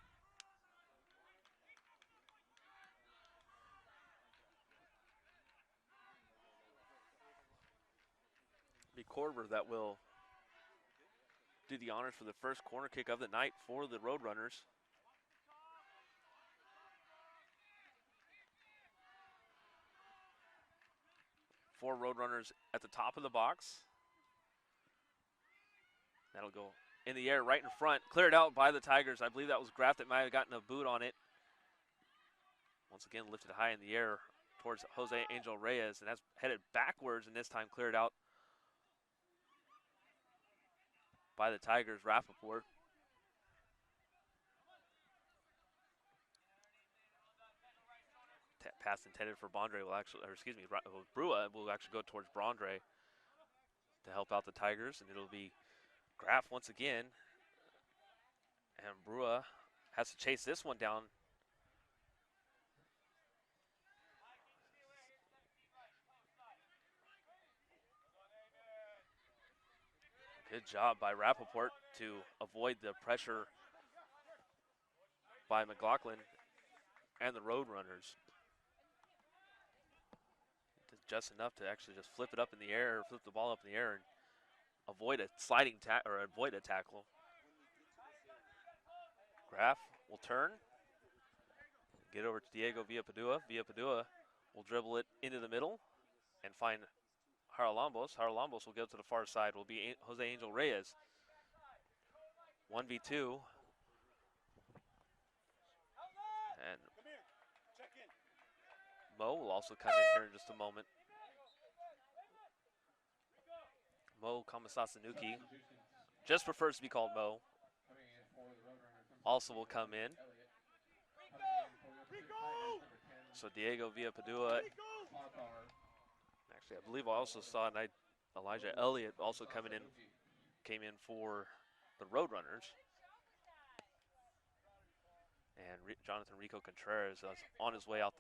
Be Corver that will do the honors for the first corner kick of the night for the Roadrunners. Four Roadrunners at the top of the box. That'll go in the air right in front. Cleared out by the Tigers. I believe that was Graf that might have gotten a boot on it. Once again, lifted high in the air towards Jose Angel Reyes, and that's headed backwards, and this time cleared out by the Tigers, Rappaport. Pass intended for Bondre will actually, or excuse me, Brua will actually go towards Bondre to help out the Tigers, and it'll be Graf once again. And Brua has to chase this one down. Good job by Rappaport to avoid the pressure by McLaughlin and the Roadrunners. Just enough to actually just flip it up in the air, flip the ball up in the air, and avoid a sliding or avoid a tackle. Graf will turn, get over to Diego Villapadua. Villapadua will dribble it into the middle and find Haralambos. Haralambos will go to the far side. Will be Jose Angel Reyes. 1v2. And Mo will also come in here in just a moment. Mo Kamasasanuki just prefers to be called Mo. Also will come in. So Diego Villapadua. Actually, I believe I also saw Elijah Elliott also came in for the Roadrunners. And Jonathan Rico Contreras is on his way out.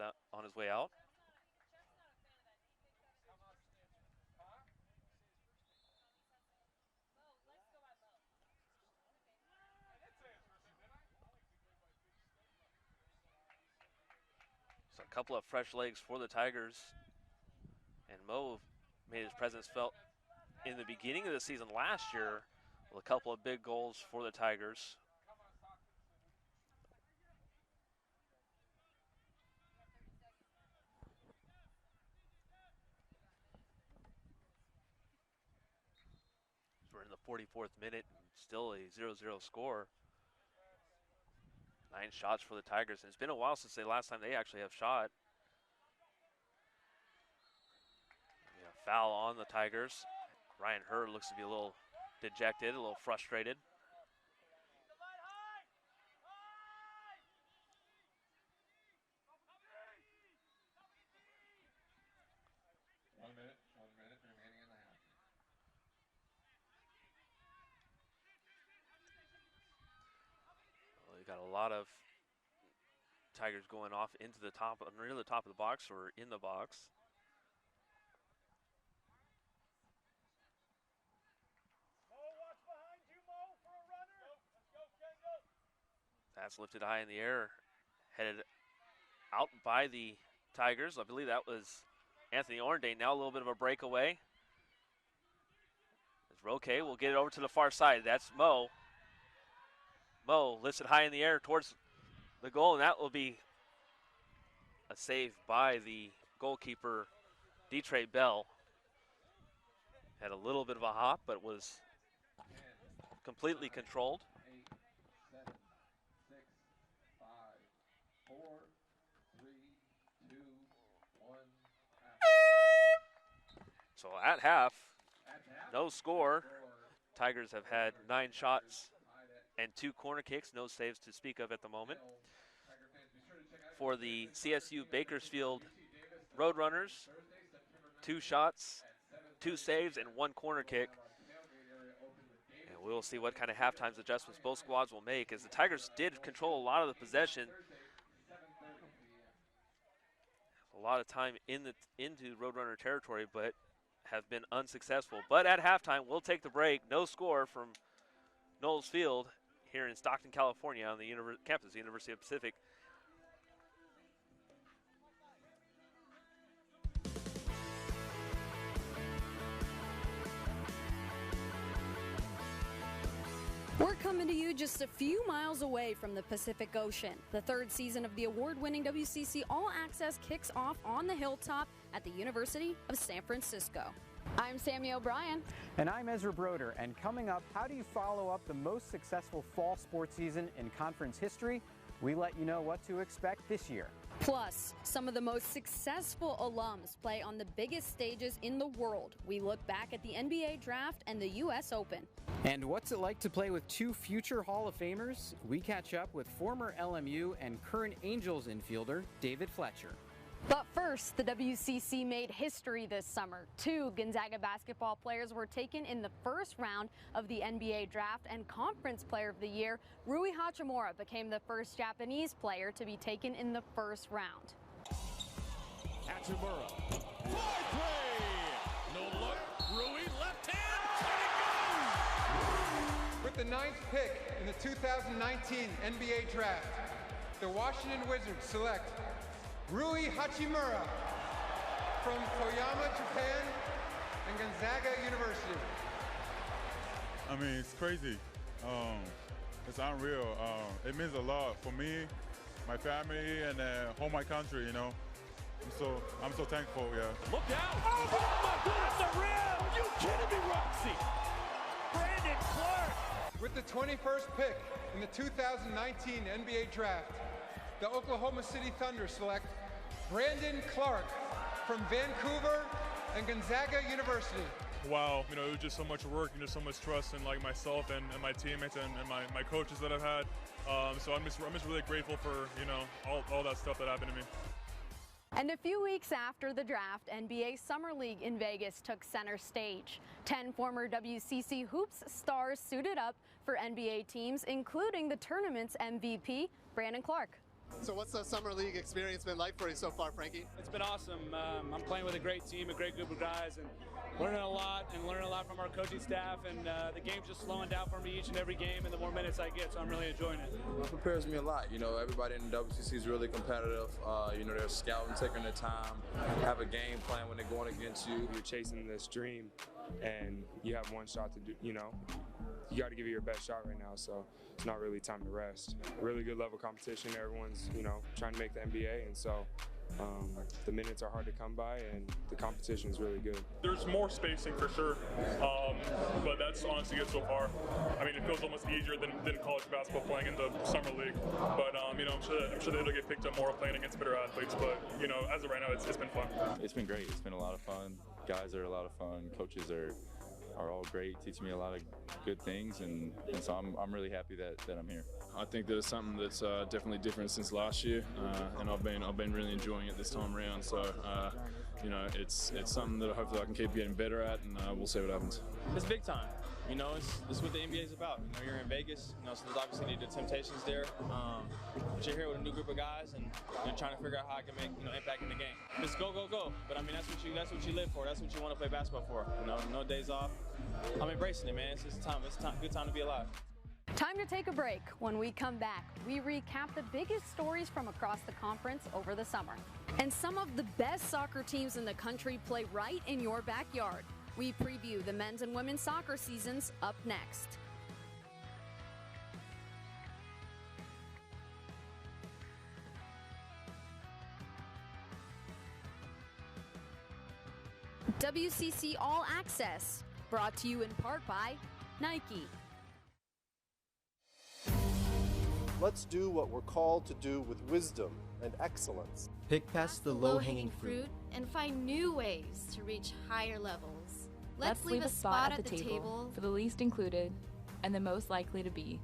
So a couple of fresh legs for the Tigers. And Mo made his presence felt in the beginning of the season last year with a couple of big goals for the Tigers. We're in the 44th minute, still a 0-0 score. 9 shots for the Tigers, and it's been a while since the last time they actually have shot. Foul on the Tigers. Ryan Hurd looks to be a little dejected, a little frustrated. One minute remaining in the half. Well, you got a lot of Tigers going off into the top, near the top of the box or in the box. Mo, watch behind you, Mo, for a runner. Let's go, Ken, go. That's lifted high in the air, headed out by the Tigers. I believe that was Anthony Orndane. Now a little bit of a breakaway. As Roque will get it over to the far side. That's Mo. Mo lifts it high in the air towards the goal, and that will be a save by the goalkeeper, Detre Bell. Had a little bit of a hop, but was completely controlled. 8, 7, 6, 5, 4, 3, 2, 1. So at half, no score. Tigers have had 9 shots and 2 corner kicks, no saves to speak of at the moment. For the CSU Bakersfield Roadrunners, 2 shots, 2 saves, and 1 corner kick. And we'll see what kind of halftime adjustments both squads will make, as the Tigers did control a lot of the possession. A lot of time into Roadrunner territory, but have been unsuccessful. But at halftime, we'll take the break. No score from Knowles Field here in Stockton, California, on the campus of the University of Pacific. We're coming to you just a few miles away from the Pacific Ocean. The 3rd season of the award-winning WCC All Access kicks off on the hilltop at the University of San Francisco. I'm Sammy O'Brien. And I'm Ezra Broder. And coming up, how do you follow up the most successful fall sports season in conference history? We let you know what to expect this year. Plus, some of the most successful alums play on the biggest stages in the world. We look back at the NBA draft and the U.S. Open. And what's it like to play with 2 future Hall of Famers? We catch up with former LMU and current Angels infielder David Fletcher. But first, the WCC made history this summer. 2 Gonzaga basketball players were taken in the first round of the NBA draft, and Conference Player of the Year, Rui Hachimura, became the first Japanese player to be taken in the first round. Hachimura, fly play, no look, Rui left hand, and it goes! With the 9th pick in the 2019 NBA draft, the Washington Wizards select Rui Hachimura from Toyama, Japan, and Gonzaga University. I mean, it's crazy. It's unreal. It means a lot for me, my family, and home my country. You know, I'm so thankful. Yeah. Look out! Oh my goodness, the rim! Are you kidding me, Roxy? Brandon Clark. With the 21st pick in the 2019 NBA draft, the Oklahoma City Thunder select Brandon Clark from Vancouver and Gonzaga University. Wow, you know, it was just so much work and just so much trust in like myself and my teammates and my coaches that I've had. So I'm just really grateful for, you know, all that stuff that happened to me. And a few weeks after the draft, NBA Summer League in Vegas took center stage. 10 former WCC Hoops stars suited up for NBA teams, including the tournament's MVP, Brandon Clark. So what's the Summer League experience been like for you so far, Frankie? It's been awesome. I'm playing with a great team, a great group of guys, and learning a lot from our coaching staff, and the game's just slowing down for me each and every game, and the more minutes I get, so I'm really enjoying it. It prepares me a lot. You know, everybody in the WCC is really competitive. You know, they're scouting, taking their time, have a game plan when they're going against you. You're chasing this dream, and you have one shot to do, you know, you got to give it your best shot right now, so it's not really time to rest. Really good level competition. Everyone's, you know, trying to make the NBA, and so the minutes are hard to come by, and the competition is really good. There's more spacing for sure, but that's honestly good so far. I mean, it feels almost easier than college basketball playing in the summer league. But you know, I'm sure that it'll get picked up more playing against better athletes. But you know, as of right now, it's been fun. It's been great. It's been a lot of fun. Guys are a lot of fun. Coaches are all great, teaching me a lot of good things, and so I'm really happy that I'm here. I think that it's something that's definitely different since last year, and I've been really enjoying it this time around. So you know, it's something that hopefully I can keep getting better at, and we'll see what happens. It's big time. You know, it's what the NBA is about. You know, you're in Vegas, you know, so there's obviously the temptations there. But you're here with a new group of guys, and you're trying to figure out how I can make, you know, impact in the game. Just go, go, go. But I mean, that's what you live for. That's what you want to play basketball for. You know, no days off. I'm embracing it, man. It's time. Good time to be alive. Time to take a break. When we come back, we recap the biggest stories from across the conference over the summer. And some of the best soccer teams in the country play right in your backyard. We preview the men's and women's soccer seasons up next. WCC All Access, brought to you in part by Nike. Let's do what we're called to do with wisdom and excellence. Pick past the low-hanging fruit and find new ways to reach higher levels. Let's leave a spot at the table for the least included and the most likely to be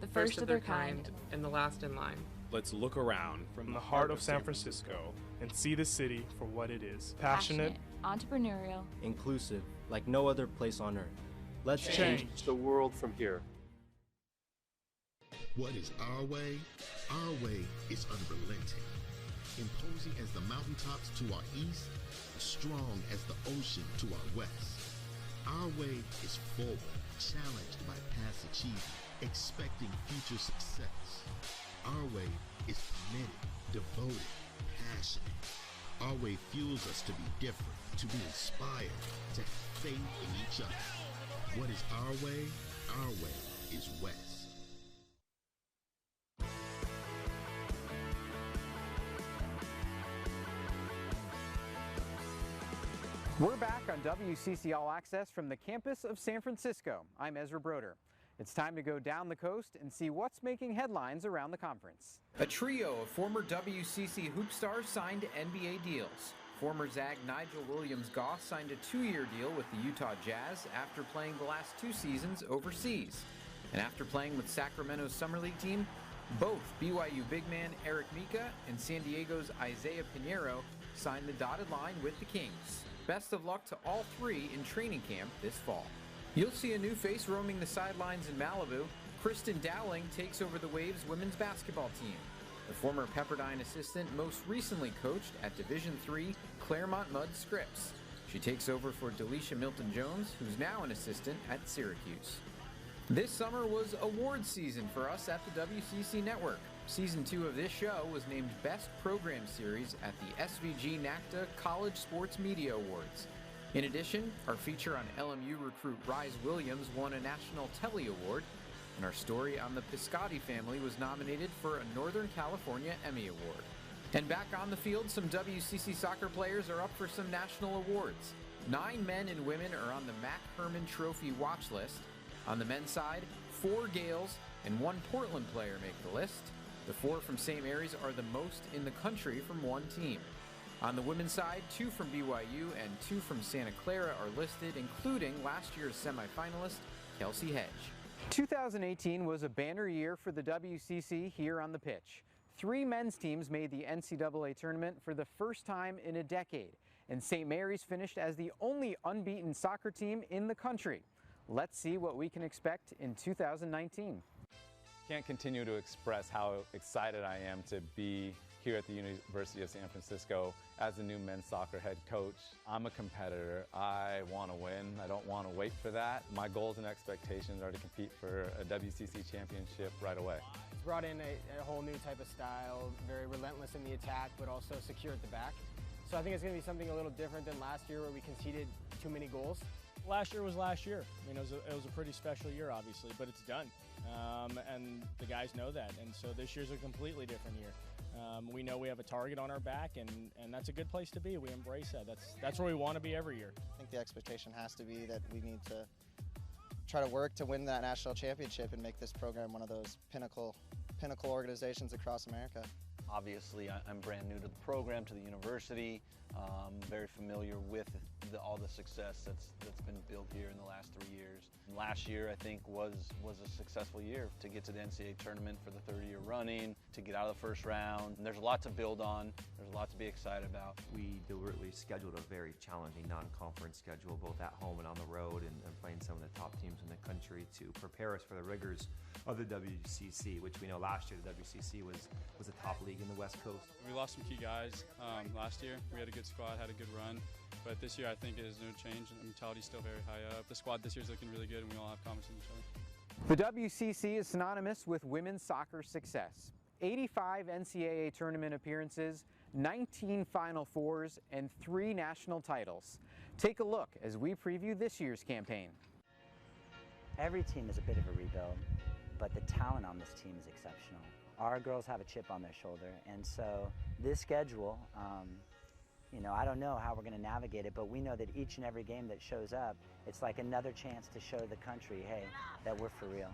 the first of their kind and the last in line. Let's look around from the heart of San Francisco and see the city for what it is. Passionate, entrepreneurial, inclusive, like no other place on earth. Let's change the world from here. What is our way? Our way is unrelenting. Imposing as the mountaintops to our east, strong as the ocean to our west. Our way is forward, challenged by past achievement, expecting future success. Our way is committed, devoted, passionate. Our way fuels us to be different, to be inspired, to have faith in each other. What is our way? Our way is West. We're back on WCC All Access from the campus of San Francisco. I'm Ezra Broder. It's time to go down the coast and see what's making headlines around the conference. A trio of former WCC hoop stars signed NBA deals. Former Zag Nigel Williams-Goss signed a 2-year deal with the Utah Jazz after playing the last 2 seasons overseas. And after playing with Sacramento's Summer League team, both BYU big man Eric Mika and San Diego's Isaiah Pinheiro signed the dotted line with the Kings. Best of luck to all 3 in training camp this fall. You'll see a new face roaming the sidelines in Malibu. Kristen Dowling takes over the Waves women's basketball team. The former Pepperdine assistant most recently coached at Division III Claremont Mudd Scripps. She takes over for Delisha Milton-Jones, who's now an assistant at Syracuse. This summer was awards season for us at the WCC Network. Season 2 of this show was named Best Program Series at the SVG NACTA College Sports Media Awards. In addition, our feature on LMU recruit Rise Williams won a National Telly Award, and our story on the Piscotti family was nominated for a Northern California Emmy Award. And back on the field, some WCC soccer players are up for some national awards. 9 men and women are on the Mac Herman Trophy watch list. On the men's side, 4 Gales and 1 Portland player make the list. The 4 from St. Mary's are the most in the country from one team. On the women's side, 2 from BYU and 2 from Santa Clara are listed, including last year's semifinalist, Kelsey Hedge. 2018 was a banner year for the WCC here on the pitch. 3 men's teams made the NCAA tournament for the first time in a decade, and St. Mary's finished as the only unbeaten soccer team in the country. Let's see what we can expect in 2019. Can't continue to express how excited I am to be here at the University of San Francisco as the new men's soccer head coach. I'm a competitor. I want to win. I don't want to wait for that. My goals and expectations are to compete for a WCC championship right away. It's brought in a whole new type of style, very relentless in the attack, but also secure at the back. So I think it's going to be something a little different than last year where we conceded too many goals. Last year was last year. I mean, it was a pretty special year, obviously, but it's done. And the guys know that. And so this year's a completely different year. We know we have a target on our back, and that's a good place to be. We embrace that. That's where we want to be every year. I think the expectation has to be that we need to try to work to win that national championship and make this program one of those pinnacle organizations across America. Obviously, I'm brand new to the program, to the university. Very familiar with all the success that's been built here in the last 3 years. Last year, I think, was a successful year to get to the NCAA tournament for the third year running, to get out of the first round. And there's a lot to build on. There's a lot to be excited about. We deliberately scheduled a very challenging non-conference schedule, both at home and on the road, and playing some of the top teams in the country to prepare us for the rigors of the WCC, which we know last year the WCC was a top league in the West Coast. We lost some key guys last year. We had a good squad, had a good run. But this year, I think there's no change. The mentality's still very high up. The squad this year is looking really good, and we all have confidence in each other. The WCC is synonymous with women's soccer success. 85 NCAA tournament appearances, 19 Final Fours, and 3 national titles. Take a look as we preview this year's campaign. Every team is a bit of a rebuild, but the talent on this team is exceptional. Our girls have a chip on their shoulder, and so this schedule, you know, I don't know how we're going to navigate it, but we know that each and every game that shows up, it's like another chance to show the country, hey, that we're for real.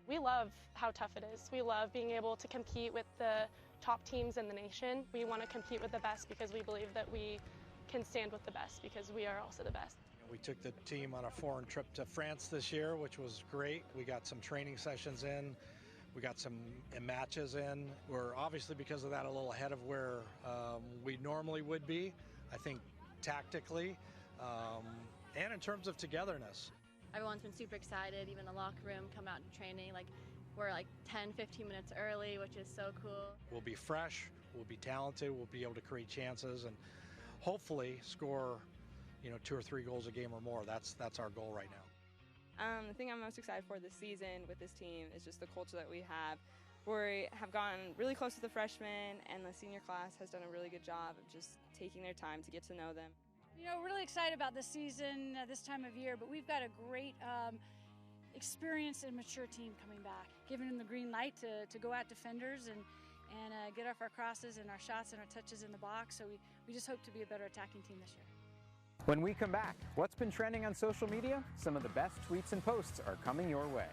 We love how tough it is. We love being able to compete with the top teams in the nation. We want to compete with the best because we believe that we can stand with the best because we are also the best. We took the team on a foreign trip to France this year, which was great. We got some training sessions in. We got some matches in. We're obviously, because of that, a little ahead of where we normally would be, I think, tactically, and in terms of togetherness. Everyone's been super excited, even the locker room, come out to training. Like, we're like 10, 15 minutes early, which is so cool. We'll be fresh, we'll be talented, we'll be able to create chances, and hopefully score, you know, 2 or 3 goals a game or more. That's our goal right now. The thing I'm most excited for this season with this team is just the culture that we have. We have gotten really close to the freshmen, and the senior class has done a really good job of just taking their time to get to know them. You know, really excited about this season, this time of year, but we've got a great experienced and mature team coming back, giving them the green light to go at defenders and get off our crosses and our shots and our touches in the box. So we just hope to be a better attacking team this year. When we come back, what's been trending on social media? Some of the best tweets and posts are coming your way.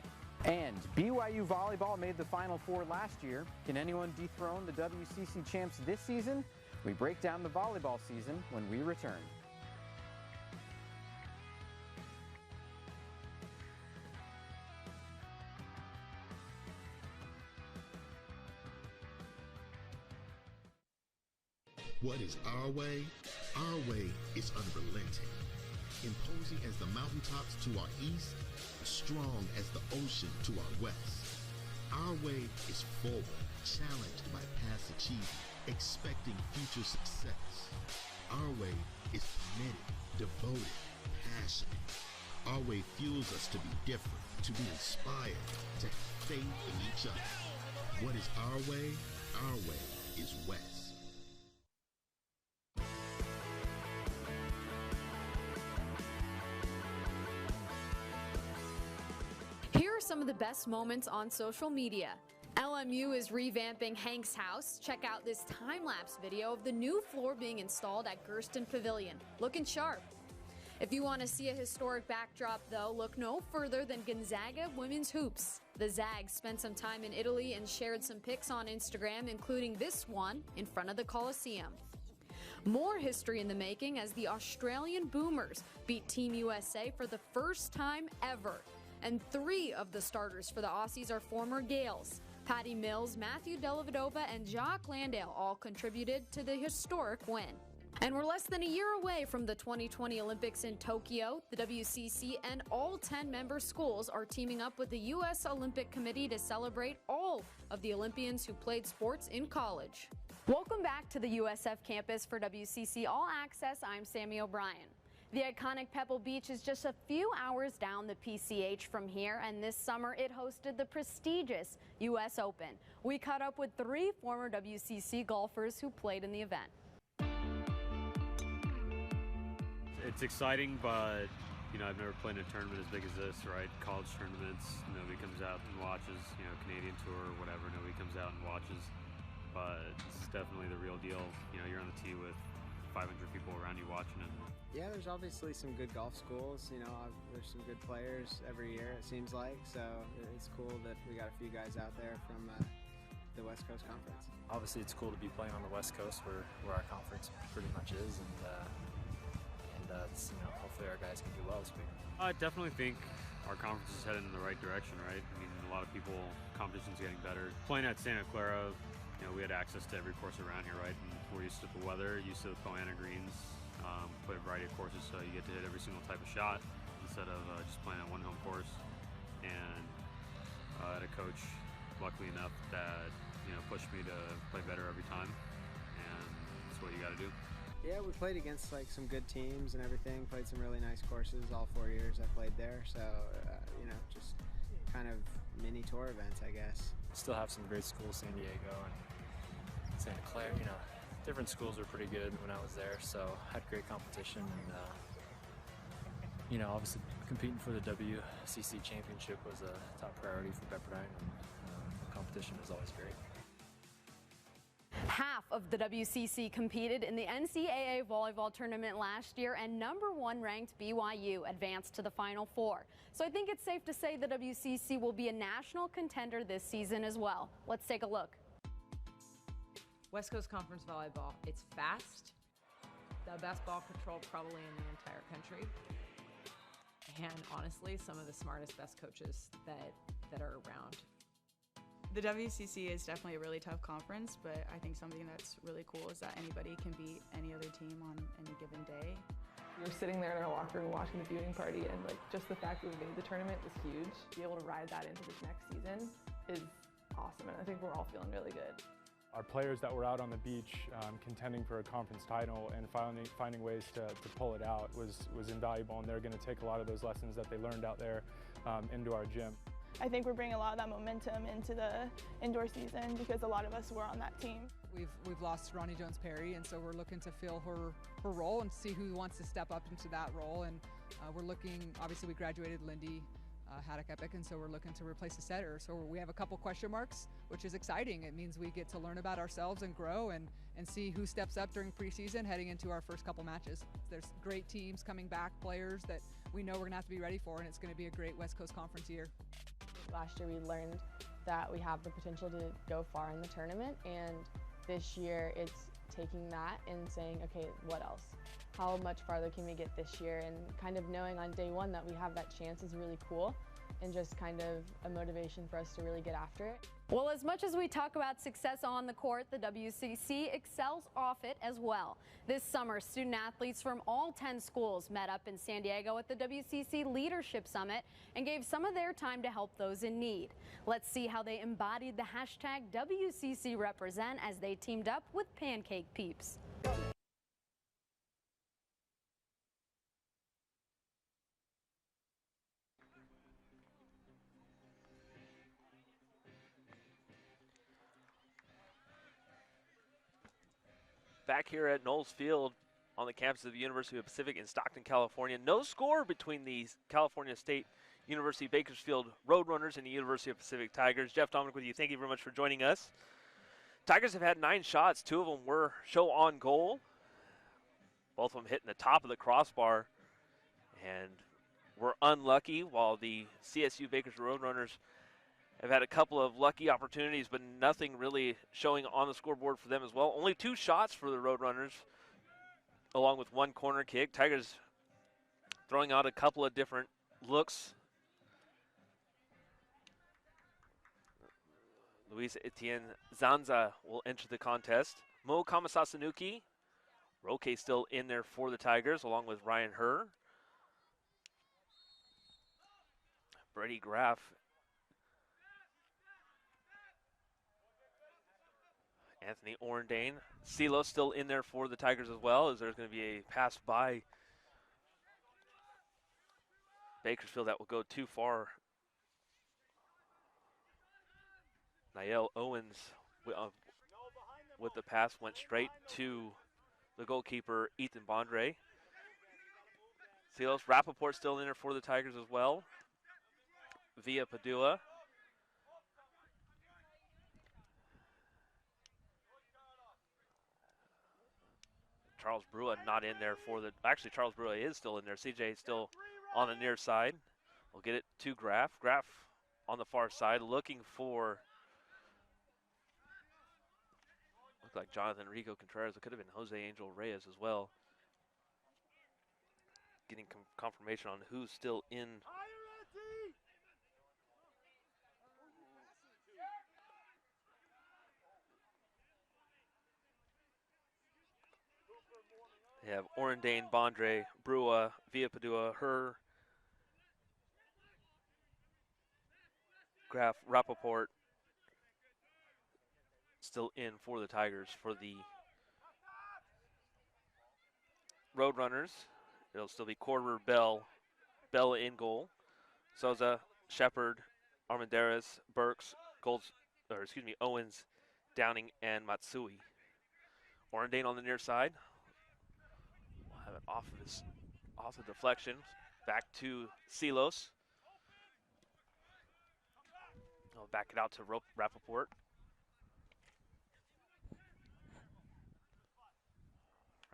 And BYU volleyball made the Final Four last year. Can anyone dethrone the WCC champs this season? We break down the volleyball season when we return. What is our way? Our way is unrelenting. Imposing as the mountaintops to our east, strong as the ocean to our west. Our way is forward, challenged by past achievement, expecting future success. Our way is committed, devoted, passionate. Our way fuels us to be different, to be inspired, to have faith in each other. What is our way? Our way is West. Here are some of the best moments on social media. LMU is revamping Hank's house. Check out this time-lapse video of the new floor being installed at Gersten Pavilion. Looking sharp. If you want to see a historic backdrop, though, look no further than Gonzaga women's hoops. The Zags spent some time in Italy and shared some pics on Instagram, including this one in front of the Coliseum. More history in the making as the Australian Boomers beat Team USA for the first time ever. And 3 of the starters for the Aussies are former Gales. Patty Mills, Matthew Dellavedova, and Jock Landale all contributed to the historic win. And we're less than a year away from the 2020 Olympics in Tokyo. The WCC and all 10 member schools are teaming up with the U.S. Olympic Committee to celebrate all of the Olympians who played sports in college. Welcome back to the USF campus for WCC All Access. I'm Sammy O'Brien. The iconic Pebble Beach is just a few hours down the PCH from here, and this summer it hosted the prestigious U.S. Open. We caught up with 3 former WCC golfers who played in the event. It's exciting, but I've never played in a tournament as big as this, right? College tournaments, nobody comes out and watches, Canadian Tour or whatever, nobody comes out and watches. But this is definitely the real deal. You're on the tee with 500 people around you watching it. Yeah, there's obviously some good golf schools. There's some good players every year, it seems like. So it's cool that we got a few guys out there from the West Coast Conference. Obviously, it's cool to be playing on the West Coast, where our conference pretty much is, and it's, hopefully our guys can do well this week. I definitely think our conference is headed in the right direction, right? I mean, a lot of people, competition's getting better. Playing at Santa Clara, we had access to every course around here, right? And we're used to the weather, used to the Poana greens, play a variety of courses, so you get to hit every single type of shot instead of just playing on one home course. And I had a coach, luckily enough, that pushed me to play better every time, and that's what you got to do. Yeah, we played against some good teams and everything. Played some really nice courses all 4 years I played there. So just kind of mini tour events, I guess. Still have some great schools, San Diego and Santa Clara. Different schools were pretty good when I was there. So had great competition, and obviously competing for the WCC championship was a top priority for Pepperdine, and the competition is always great. Half of the WCC competed in the NCAA volleyball tournament last year, and #1 ranked BYU advanced to the Final Four. So I think it's safe to say the WCC will be a national contender this season as well. Let's take a look. West Coast Conference volleyball, it's fast, the best ball control probably in the entire country, and honestly some of the smartest, best coaches that are around. The WCC is definitely a really tough conference, but I think something that's really cool is that anybody can beat any other team on any given day. We were sitting there in our locker room watching the viewing party, and just the fact that we made the tournament was huge. To be able to ride that into this next season is awesome, and I think we're all feeling really good. Our players that were out on the beach contending for a conference title and finding ways to pull it out was invaluable, and they're going to take a lot of those lessons that they learned out there into our gym. I think we're bringing a lot of that momentum into the indoor season because a lot of us were on that team. We've lost Ronnie Jones-Perry, and so we're looking to fill her role and see who wants to step up into that role. And we're looking, obviously we graduated Lindy Haddock-Epic, and so we're looking to replace a setter. So we have a couple question marks, which is exciting. It means we get to learn about ourselves and grow and see who steps up during preseason heading into our first couple matches. There's great teams coming back, players that we know we're going to have to be ready for, and it's going to be a great West Coast Conference year. Last year we learned that we have the potential to go far in the tournament, and this year it's taking that and saying, okay, what else? How much farther can we get this year? And kind of knowing on day one that we have that chance is really cool, and just kind of a motivation for us to really get after it. Well, as much as we talk about success on the court, the WCC excels off it as well. This summer, student athletes from all 10 schools met up in San Diego at the WCC Leadership Summit and gave some of their time to help those in need. Let's see how they embodied the hashtag WCC Represent as they teamed up with Pancake Peeps. Back here at Knowles Field on the campus of the University of the Pacific in Stockton, California. No score between the California State University Bakersfield Roadrunners and the University of Pacific Tigers. Jeff Dominic with you. Thank you very much for joining us. Tigers have had 9 shots. 2 of them were show on goal. Both of them hitting the top of the crossbar and were unlucky, while the CSU Bakersfield Roadrunners have had a couple of lucky opportunities, but nothing really showing on the scoreboard for them as well. Only 2 shots for the Roadrunners, along with 1 corner kick. Tigers throwing out a couple of different looks. Luis Etienne Zanza will enter the contest. Mo Kamasasanuki, Roque still in there for the Tigers, along with Ryan Herr. Brady Graff. Anthony Orndane. CeeLo still in there for the Tigers as well, as there's going to be a pass by Bakersfield that will go too far. Niall Owens with the pass went straight to the goalkeeper, Ethan Bondre. CeeLo's Rappaport still in there for the Tigers as well, via Padua. Charles Brua not in there for the, actually Charles Brua is still in there. CJ still on the near side. We'll get it to Graff. Graff on the far side looking for Looked like Jonathan Rico Contreras. It could have been Jose Angel Reyes as well. Getting confirmation on who's still in. They have Orendane, Bondre, Brua, Villapadua, Her, Graf, Rappaport still in for the Tigers. For the Roadrunners, it'll still be Corber, Bell in goal. Souza, Shepard, Armendariz, Burks, Owens, Downing, and Matsui. Orendane on the near side. We'll have it off the deflection. Back to Silos. I'll back it out to Rappaport.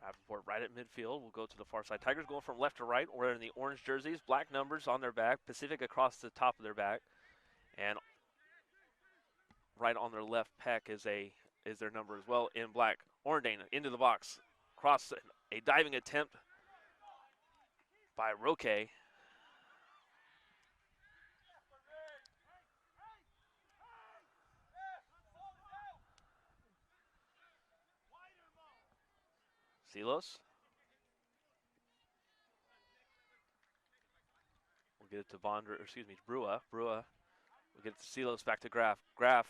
Rappaport right at midfield. We'll go to the far side. Tigers going from left to right. We're in the orange jerseys, black numbers on their back, Pacific across the top of their back, and right on their left pec is their number as well in black. Orendane into the box. Cross a diving attempt by Roque. Silos. We'll get it to Brua. We'll get it to Silos, back to Graf. Graf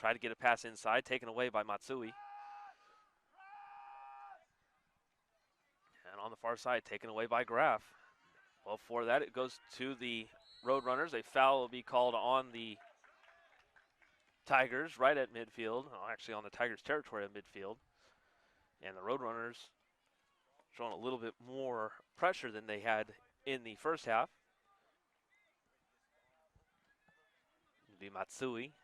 tried to get a pass inside, taken away by Matsui. And on the far side, taken away by Graf. Well, for that, it goes to the Roadrunners. A foul will be called on the Tigers right at midfield. Actually, on the Tigers' territory at midfield. And the Roadrunners showing a little bit more pressure than they had in the first half. It'll be Matsui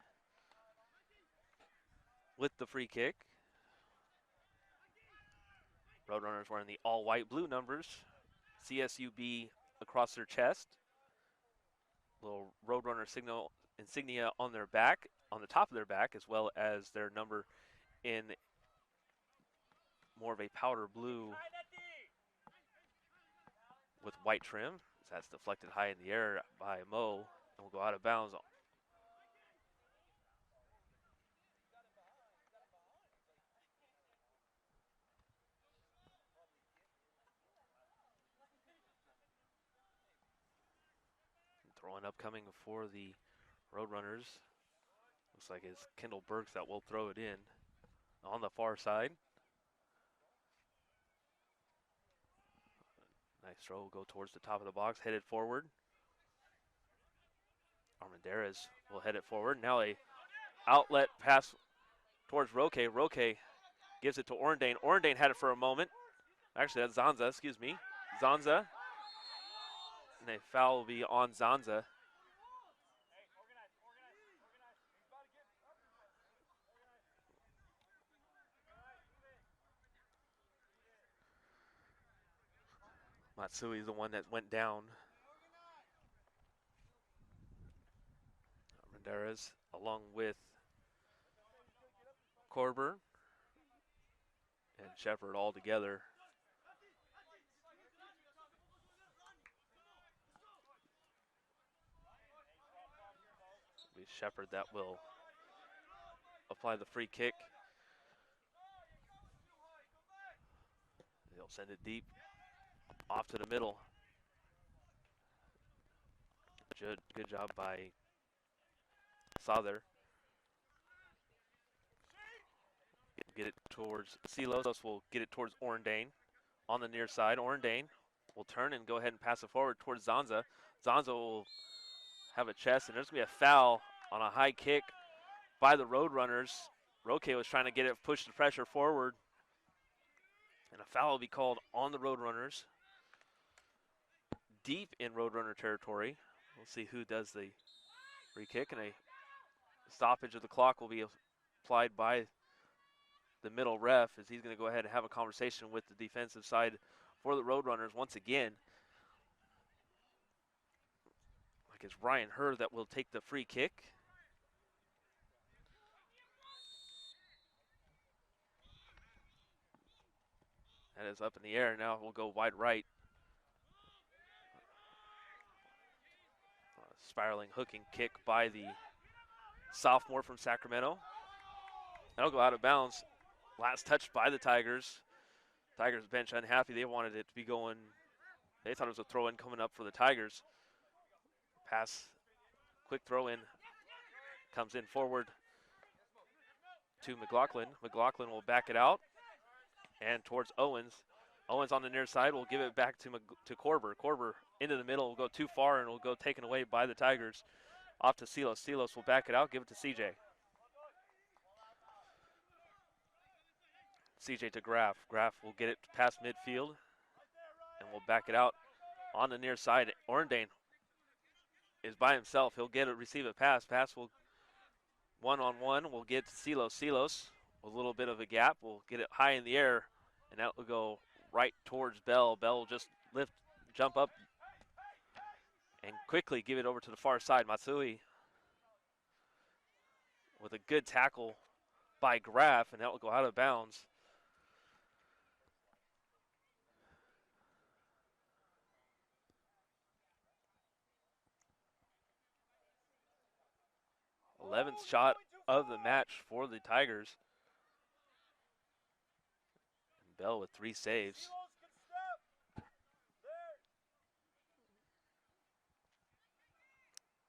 with the free kick. Roadrunners wearing the all-white blue numbers. CSUB across their chest. Little Roadrunner insignia on their back, on the top of their back, as well as their number in more of a powder blue with white trim. That's deflected high in the air by Mo and will go out of bounds. Throwing upcoming for the Roadrunners. Looks like it's Kendall Burks that will throw it in on the far side. Nice throw, will go towards the top of the box, headed forward. Armendariz will head it forward. Now a outlet pass towards Roque. Roque gives it to Orendane. Orendane had it for a moment. Actually, that's Zanza, excuse me. Zanza. And a foul will be on Zanza. Matsui is the one that went down. Armendariz along with Corber and Shepard all together. It'll be Shepard that will apply the free kick. They'll send it deep off to the middle. Good job by Souther. Get it towards Silos. Will get it towards Orendane on the near side. Orendane will turn and go ahead and pass it forward towards Zanza. Zanza will have a chest, and there's going to be a foul on a high kick by the Roadrunners. Roque was trying to get it, push the pressure forward, and a foul will be called on the Roadrunners. Deep in Roadrunner territory. We'll see who does the free kick, and a stoppage of the clock will be applied by the middle ref as he's going to go ahead and have a conversation with the defensive side for the Roadrunners once again. Like it's Ryan Hurd that will take the free kick. That is up in the air. Now we'll go wide right. Spiraling hooking kick by the sophomore from Sacramento. That'll go out of bounds. Last touch by the Tigers. Tigers bench unhappy. They wanted it to be going. They thought it was a throw-in coming up for the Tigers. Pass, quick throw-in. Comes in forward to McLaughlin. McLaughlin will back it out and towards Owens. Owens on the near side will give it back to Korber. Korber into the middle will go too far and will go taken away by the Tigers. Off to Silos. Silos will back it out, give it to CJ. CJ to Graff. Graff will get it past midfield and will back it out on the near side. Orndane is by himself. He'll get it, receive a pass. Pass will one-on-one. We'll get to Silos. Silos, a little bit of a gap. We'll get it high in the air, and that will go right towards Bell. Bell will just jump up, and quickly give it over to the far side. Matsui with a good tackle by Graff, and that will go out of bounds. Eleventh shot of the match for the Tigers. And Bell with 3 saves.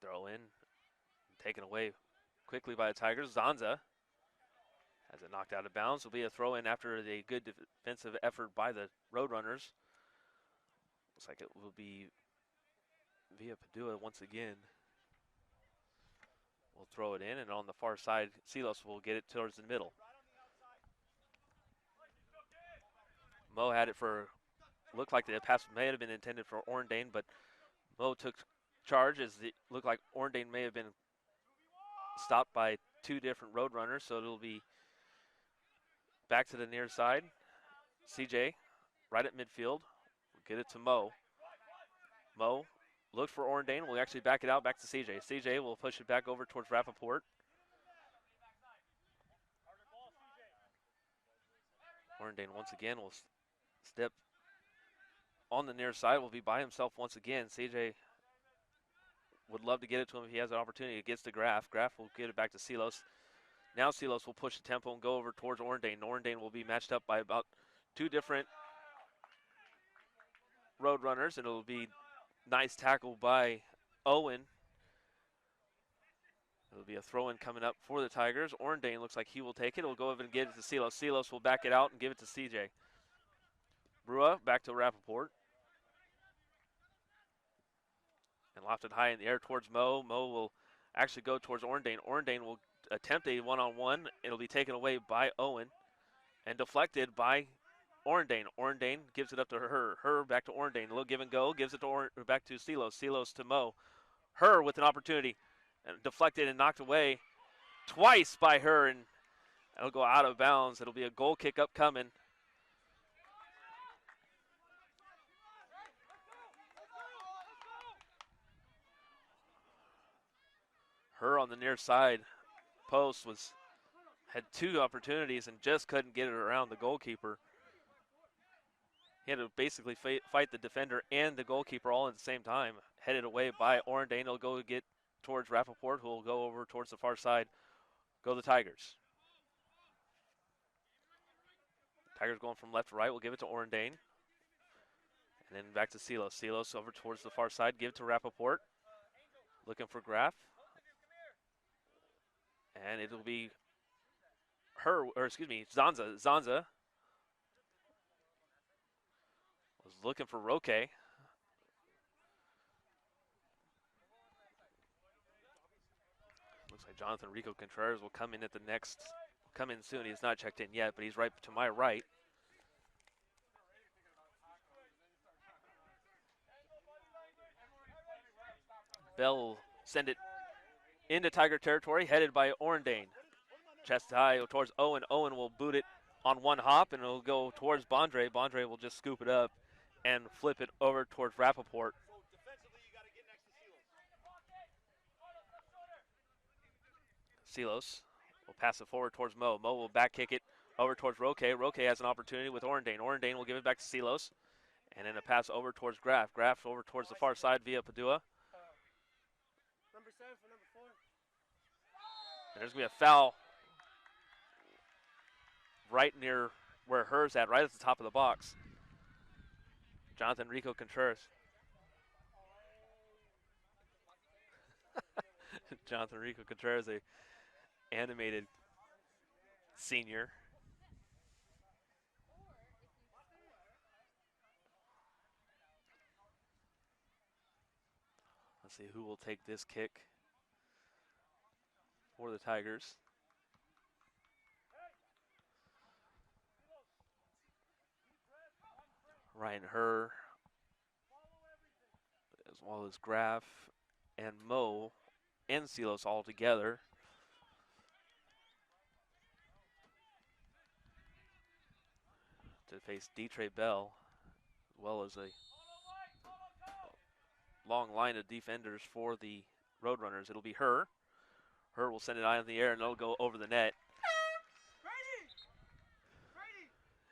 Throw in, taken away quickly by the Tigers. Zanza has it knocked out of bounds. Will be a throw in after a good defensive effort by the Roadrunners. Looks like it will be via Padua once again. We'll throw it in, and on the far side, Silos will get it towards the middle. Mo had it for, looked like the pass may have been intended for Orndane, but Mo took charge as it looked like Orndane may have been stopped by 2 different Roadrunners, so it'll be back to the near side. CJ right at midfield. We'll get it to Mo. Mo looks for Orndane. We'll actually back it out back to CJ. CJ will push it back over towards Rappaport. Orndane once again will step on the near side. Will be by himself once again. CJ would love to get it to him if he has an opportunity. It gets to Graff. Graff will get it back to Silos. Now Silos will push the tempo and go over towards Orndane. Orndane will be matched up by about 2 different Roadrunners, and it'll be nice tackle by Owen. It'll be a throw-in coming up for the Tigers. Orndane looks like he will take it. He'll go over and get it to Silos. Silos will back it out and give it to CJ. Brua back to Rappaport. And lofted high in the air towards Mo. Mo will actually go towards Orndane. Orndane will attempt a one-on-one. It'll be taken away by Owen and deflected by Orndane. Orndane gives it up to her. Her back to Orndane. A little give and go. Gives it to back to Silos. Silos to Mo. Her with an opportunity. And deflected and knocked away twice by her. And it'll go out of bounds. It'll be a goal kick upcoming. Her on the near side post had 2 opportunities and just couldn't get it around the goalkeeper. He had to basically fight the defender and the goalkeeper all at the same time. Headed away by Orndane. He'll go get towards Rappaport, who will go over towards the far side. Go the Tigers. Tigers going from left to right. We'll give it to Orndane. And then back to Silos. Silos over towards the far side. Give it to Rappaport. Looking for Graff. And it'll be Zanza. Zanza was looking for Roque. Looks like Jonathan Rico Contreras will come in soon. He's not checked in yet, but he's right to my right. Bell will send it into Tiger territory, headed by Orndane. Chest high towards Owen. Owen will boot it on one hop, and it'll go towards Bondre. Bondre will just scoop it up and flip it over towards Rappaport. Silos will pass it forward towards Mo. Mo will back kick it over towards Roque. Roque has an opportunity with Orendane. Orendane will give it back to Silos. And then a pass over towards Graff. Graff over towards the far side via Padua. And there's going to be a foul right near where hers at, right at the top of the box. Jonathan Rico Contreras. Jonathan Rico Contreras, a animated senior. Let's see who will take this kick for the Tigers. Ryan Herr, as well as Graff and Mo and Silos all together. To face Detre Bell, as well as a long line of defenders for the Roadrunners. It'll be Herr. Herr will send it high in the air and it'll go over the net.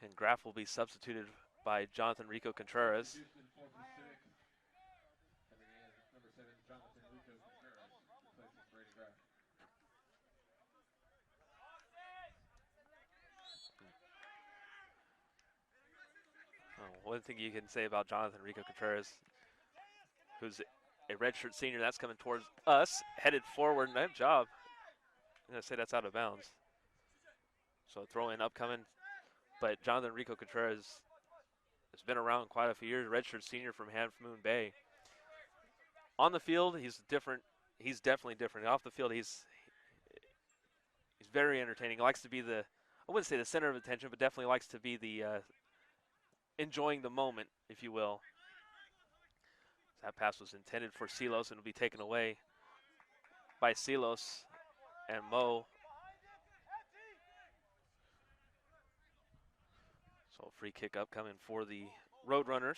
And Graff will be substituted by Jonathan Rico Contreras. One thing you can say about Jonathan Rico Contreras, who's a redshirt senior, that's coming towards us, headed forward. Nice job. I'm going to say that's out of bounds. So throw in upcoming. But Jonathan Rico Contreras has been around quite a few years, redshirt senior from Half Moon Bay. On the field, he's different. He's definitely different. Off the field, he's very entertaining. He likes to be the, I wouldn't say the center of attention, but definitely likes to be the enjoying the moment, if you will. That pass was intended for Silos and will be taken away by Silos and Mo. So free kick upcoming for the Roadrunners.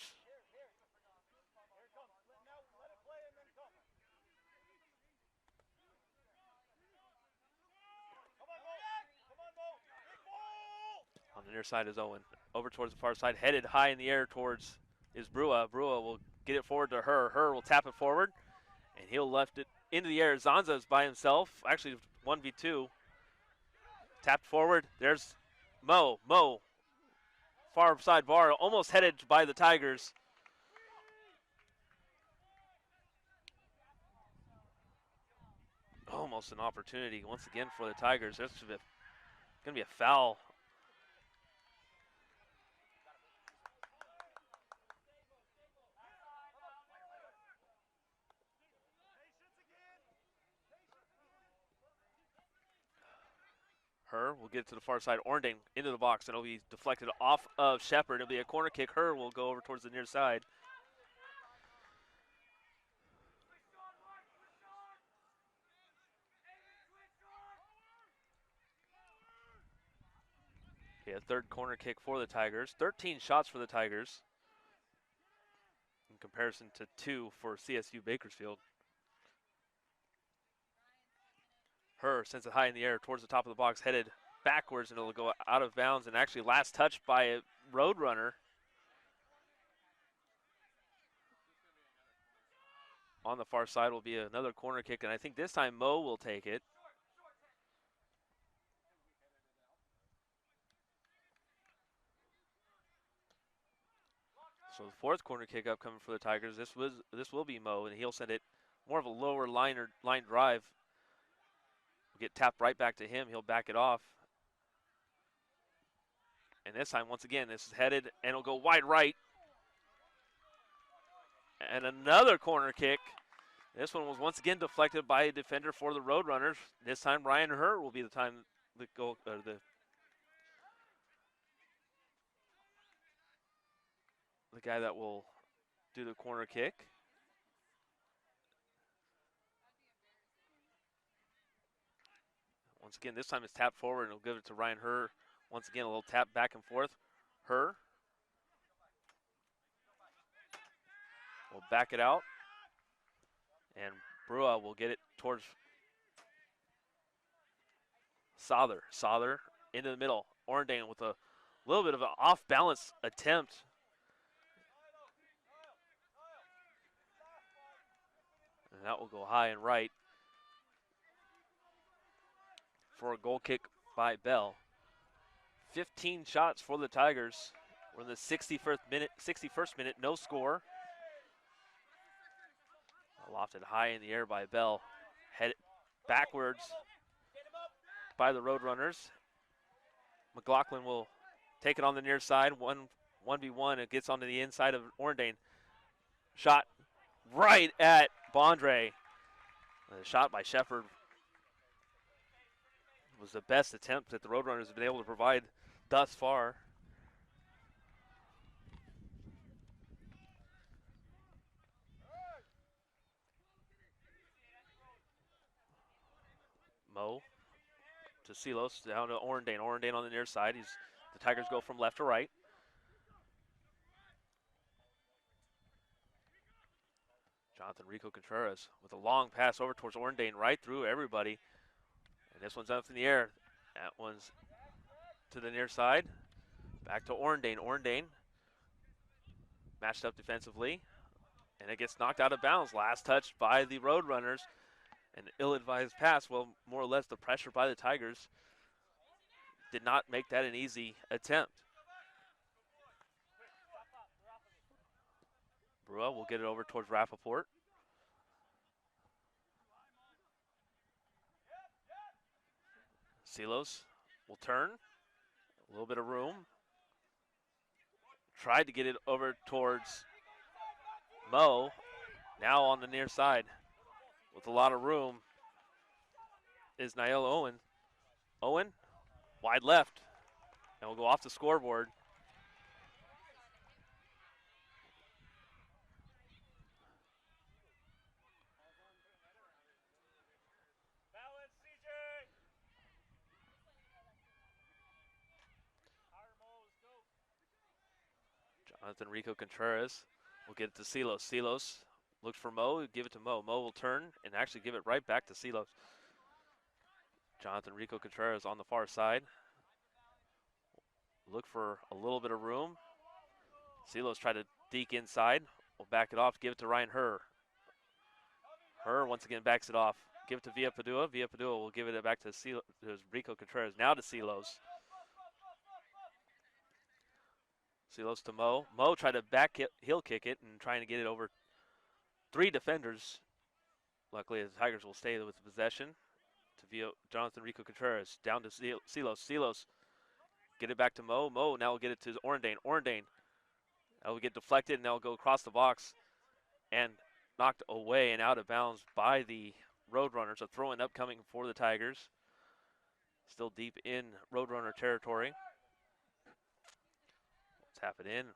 On the near side is Owen. Over towards the far side, headed high in the air towards is Brua. Brua will get it forward to Herr. Herr will tap it forward, and he'll left it into the air. Zanza is by himself, actually 1v2. Tapped forward, there's Mo. Mo, far side bar, almost headed by the Tigers. Almost an opportunity once again for the Tigers. There's going to be a foul. Herr will get it to the far side. Orendane into the box, and it'll be deflected off of Shepard. It'll be a corner kick. Herr will go over towards the near side. Yeah, third corner kick for the Tigers. 13 shots for the Tigers in comparison to 2 for CSU Bakersfield. Herr sends it high in the air towards the top of the box, headed backwards, and it'll go out of bounds, and actually last touch by a Roadrunner. On the far side will be another corner kick, and I think this time Mo will take it. So the fourth corner kick upcoming for the Tigers. This will be Mo, and he'll send it more of a lower line drive. Will get tapped right back to him. He'll back it off. And this time, once again, this is headed, and it'll go wide right. And another corner kick. This one was once again deflected by a defender for the Roadrunners. This time, Ryan Herr will be the guy that will do the corner kick. Once again, this time it's tapped forward, and he'll give it to Ryan Herr. Once again, a little tap back and forth. Herr will back it out, and Brua will get it towards Souther. Souther into the middle. Orndane with a little bit of an off-balance attempt. And that will go high and right for a goal kick by Bell. 15 shots for the Tigers. We're in the 61st minute, no score. Lofted high in the air by Bell. Headed backwards by the Roadrunners. McLaughlin will take it on the near side. 1v1. It gets onto the inside of Orndane. Shot right at Bondre. The shot by Shepard was the best attempt that the Roadrunners have been able to provide thus far. Mo to Silos, down to Orndane. Orndane on the near side. The Tigers go from left to right. Jonathan Rico Contreras with a long pass over towards Orndane, right through everybody. And this one's up in the air. That one's to the near side. Back to Orndane. Orndane matched up defensively. And it gets knocked out of bounds. Last touch by the Roadrunners. An ill-advised pass. Well, more or less the pressure by the Tigers did not make that an easy attempt. Brua will get it over towards Rappaport. Silos will turn. A little bit of room. Tried to get it over towards Mo. Now on the near side with a lot of room is Niall Owen. Owen, wide left, and will go off the scoreboard. Jonathan Rico Contreras will get it to Silos. Silos looks for Mo, give it to Mo. Mo will turn and actually give it right back to Silos. Jonathan Rico Contreras on the far side. Look for a little bit of room. Silos try to deke inside. Will back it off, give it to Ryan Herr. Herr once again backs it off. Give it to Villapadua. Villapadua will give it back to Rico Contreras. Now to Silos. Silos to Mo. Mo tried to heel kick it and trying to get it over three defenders. Luckily, the Tigers will stay with the possession. To Jonathan Rico Contreras. Down to Silos. Silos get it back to Mo. Mo now will get it to Orndane. Orndane. That will get deflected and that will go across the box and knocked away and out of bounds by the Roadrunners. A throw-in upcoming for the Tigers. Still deep in Roadrunner territory. Tap it in.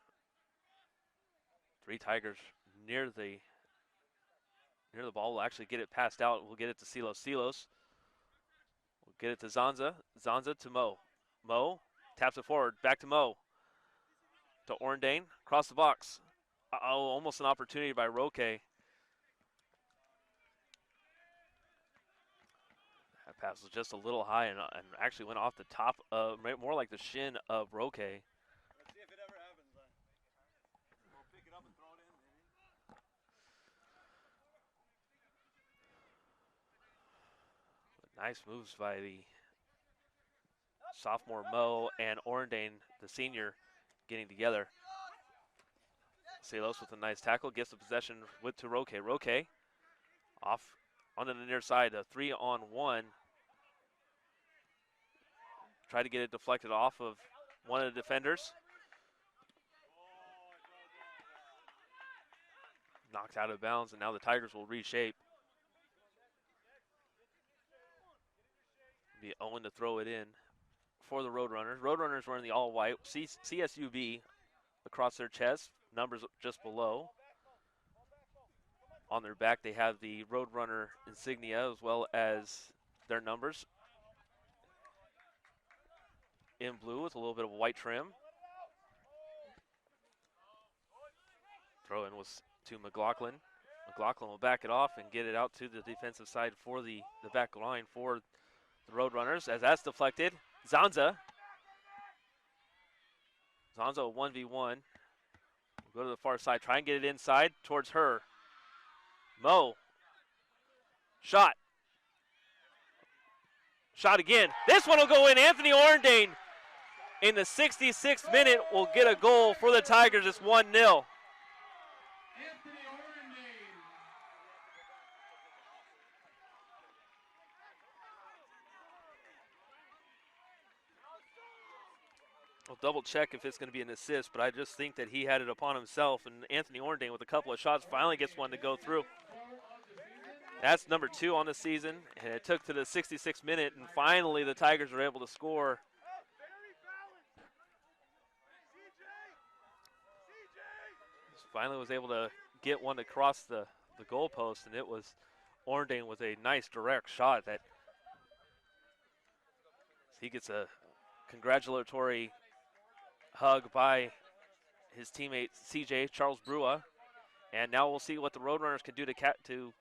Three Tigers near the ball. Will actually get it passed out. We'll get it to Silos. Silos will get it to Zanza. Zanza to Mo. Mo taps it forward. Back to Mo. To Orndane. Across the box. Uh-oh, almost an opportunity by Roque. That pass was just a little high and actually went off the top of, more like the shin of Roque. Nice moves by the sophomore Mo and Orndane, the senior, getting together. Silos with a nice tackle, gets the possession to Roque. Roque off onto the near side, a 3-on-1. Try to get it deflected off of one of the defenders. Knocked out of bounds, and now the Tigers will reshape. Be Owen to throw it in for the Roadrunners. Roadrunners wearing the all-white. CSUB across their chest, numbers just below. On their back, they have the Roadrunner insignia as well as their numbers in blue with a little bit of white trim. Throw in was to McLaughlin. McLaughlin will back it off and get it out to the defensive side for the back line for the Roadrunners. As that's deflected, Zanza Zonzo 1v1. We'll go to the far side, try and get it inside towards her. Mo. Shot. Shot again. This one will go in. Anthony Orndane in the 66th minute will get a goal for the Tigers. It's 1-0. I'll double check if it's going to be an assist, but I just think that he had it upon himself, and Anthony Orndane with a couple of shots finally gets one to go through. That's number 2 on the season, and it took to the 66th minute, and finally the Tigers were able to score. Finally was able to get one to cross the goalpost, and it was Orndane with a nice direct shot that he gets a congratulatory hug by his teammate CJ, Charles Brua. And now we'll see what the Roadrunners can do to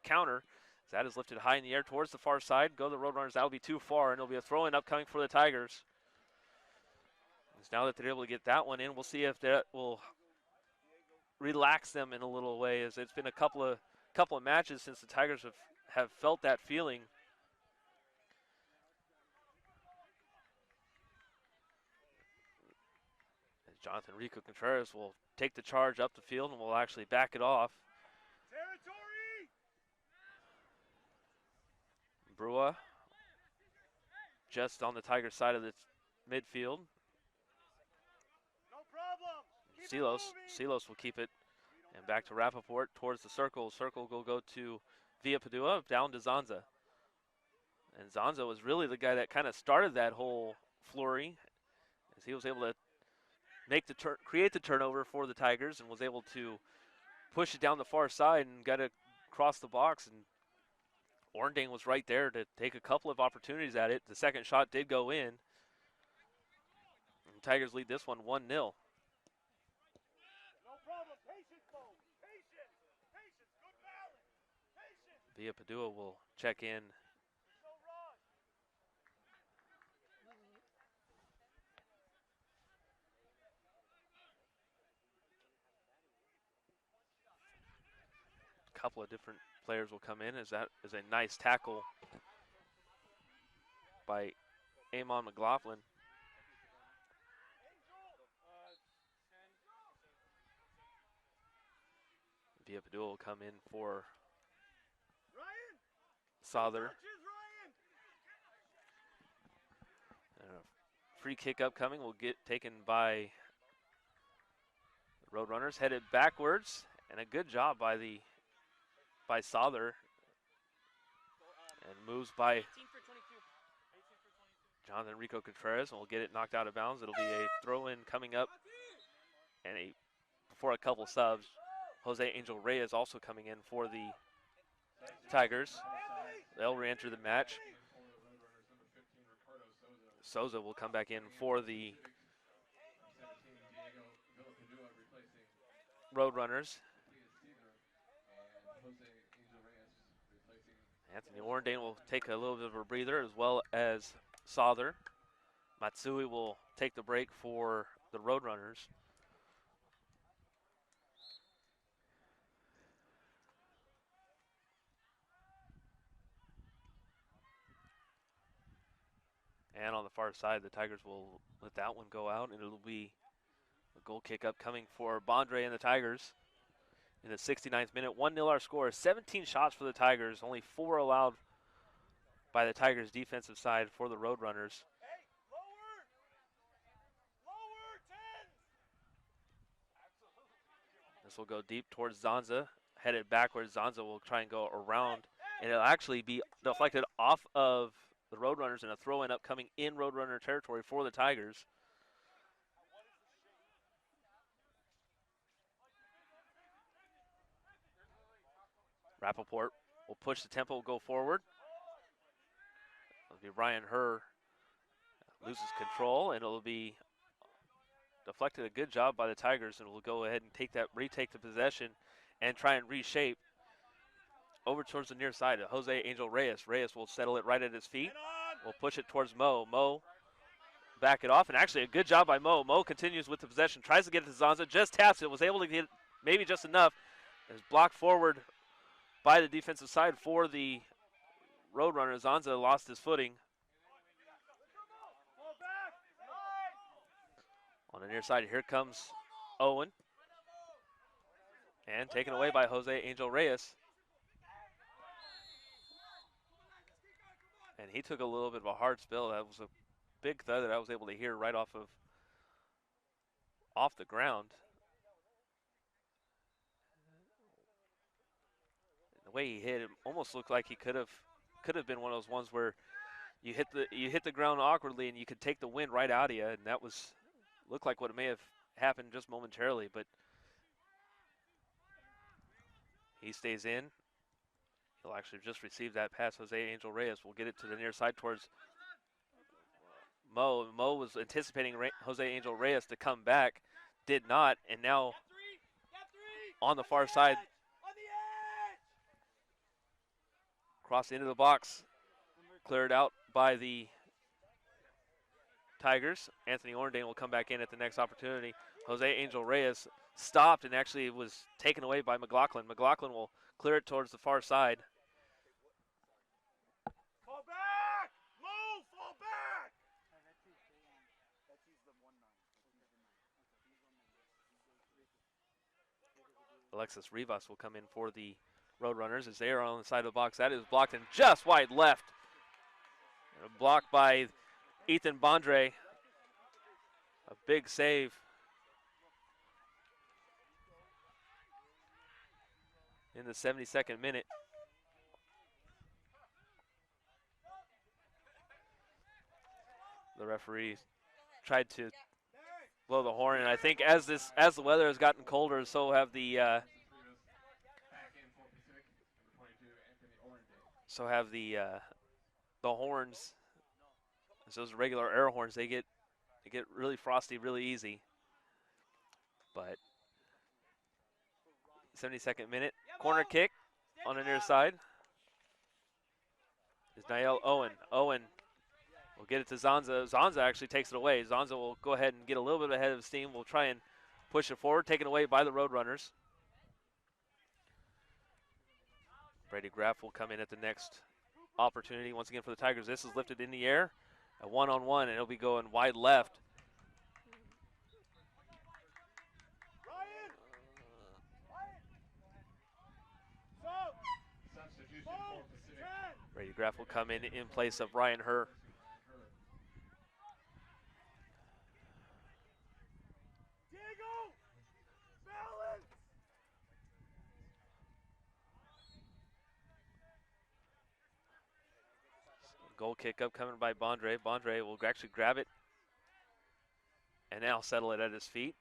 counter. That is lifted high in the air towards the far side. Go the Roadrunners. That'll be too far, and it'll be a throw-in upcoming for the Tigers. Now that they're able to get that one in, we'll see if that will relax them in a little way, as it's been a couple of matches since the Tigers have felt that feeling. Jonathan Rico Contreras will take the charge up the field and will actually back it off. Brua just on the Tigers side of the midfield. Silos will keep it, and back to Rappaport towards the circle. Circle will go to Villa Padua, down to Zonza. And Zonza was really the guy that kind of started that whole flurry, as he was able to create the turnover for the Tigers and was able to push it down the far side and got it across the box. And Orndane was right there to take a couple of opportunities at it. The second shot did go in. And Tigers lead this one 1-0. Villa Padua will check in. A couple of different players will come in, as that is a nice tackle by Amon McLaughlin. Villa Padua will come in for Souther. And a free kick upcoming will get taken by the Roadrunners, headed backwards, and a good job by Souther, and moves by Jonathan Rico Contreras, and will get it knocked out of bounds. It'll be a throw-in coming up, and before a couple subs, Jose Angel Reyes also coming in for the Tigers. They'll re-enter the match. Souza will come back in for the Roadrunners. Anthony Orndane will take a little bit of a breather, as well as Souther. Matsui will take the break for the Roadrunners. And on the far side, the Tigers will let that one go out, and it'll be a goal kick upcoming for Bondre and the Tigers in the 69th minute. 1-0 our score. 17 shots for the Tigers, only 4 allowed by the Tigers' defensive side for the Roadrunners. This will go deep towards Zonza, headed backwards. Zonza will try and go around, and it'll actually be deflected off of the Roadrunners, and a throw-in upcoming in Roadrunner territory for the Tigers. Rappaport will push the tempo, go forward. It'll be Ryan Herr loses control, and it'll be deflected. A good job by the Tigers, and we'll go ahead and retake the possession and try and reshape over towards the near side. Jose Angel Reyes. Reyes will settle it right at his feet. We'll push it towards Mo. Mo back it off, and actually a good job by Mo. Mo continues with the possession, tries to get it to Zanza, just taps it, was able to get maybe just enough. Is blocked forward by the defensive side for the Roadrunners. Zanza lost his footing. On the near side, here comes Owen. And taken away by Jose Angel Reyes. And he took a little bit of a hard spill. That was a big thud that I was able to hear right off the ground. The way he hit, it almost looked like he could have been one of those ones where you hit the ground awkwardly and you could take the wind right out of you, and that looked like what it may have happened just momentarily, but he stays in. He'll actually just receive that pass. Jose Angel Reyes will get it to the near side towards Mo. Mo was anticipating Jose Angel Reyes to come back, did not, and now on the far side, cross into the box, cleared out by the Tigers. Anthony Orndane will come back in at the next opportunity. Jose Angel Reyes stopped and actually was taken away by McLaughlin. McLaughlin will clear it towards the far side. Fall back! Move! Fall back! Alexis Rivas will come in for the Roadrunners as they are on the side of the box. That is blocked and just wide left. And a block by Ethan Bondre. A big save. In the 72nd minute. The referee tried to blow the horn, and I think as the weather has gotten colder, so have the horns. So those regular air horns, they get really frosty really easy. But 72nd minute, corner kick on the near side is Niall Owen. Owen will get it to Zanza. Zanza actually takes it away. Zanza will go ahead and get a little bit ahead of steam. We'll try and push it forward, taken away by the Roadrunners. Brady Graff will come in at the next opportunity once again for the Tigers. This is lifted in the air, a one-on-one, and it'll be going wide left. Brady Graff will come in place of Ryan Herr. Goal kick up coming by Bondre. Bondre will actually grab it and now settle it at his feet.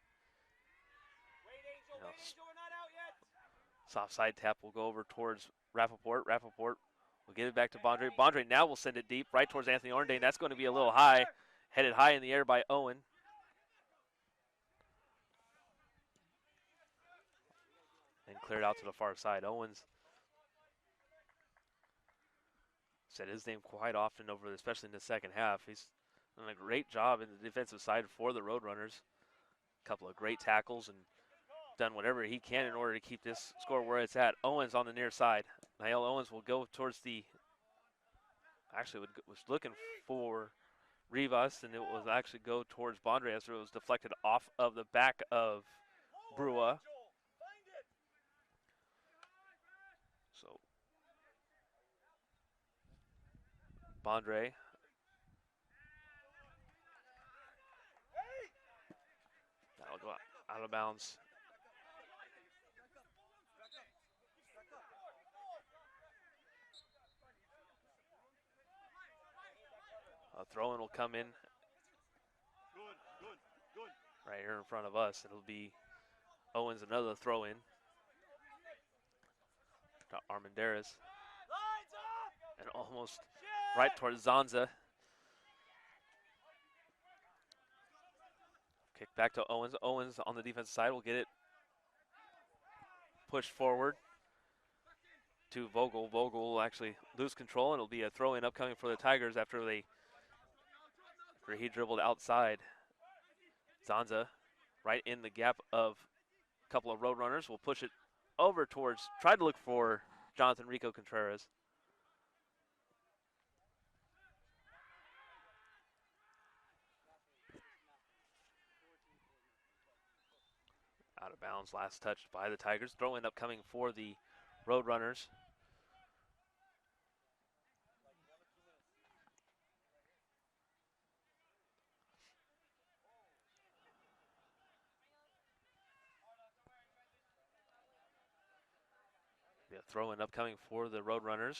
Soft side tap will go over towards Rappaport. Rappaport will get it back to Bondre. Bondre now will send it deep right towards Anthony Orndane. That's going to be a little high. Headed high in the air by Owen. And cleared out to the far side. Owens said his name quite often over, especially in the second half. He's done a great job in the defensive side for the Roadrunners. A couple of great tackles and done whatever he can in order to keep this score where it's at. Owens on the near side. Niall Owens will go towards the, actually was looking for Rivas, and it will actually go towards Bondre after it was deflected off of the back of Brua. So Bondre that'll go out of bounds. A throw-in will come in right here in front of us. It'll be Owens, another throw-in to Armendariz. And almost right towards Zanza. Kick back to Owens. Owens on the defensive side will get it pushed forward to Vogel. Vogel will actually lose control, and it'll be a throw-in upcoming for the Tigers after they After he dribbled outside. Zanza right in the gap of a couple of Roadrunners will push it over towards, tried to look for Jonathan Rico Contreras. Out of bounds, last touch by the Tigers. Throw end up coming for the Roadrunners. Yeah, throw end up coming for the Roadrunners.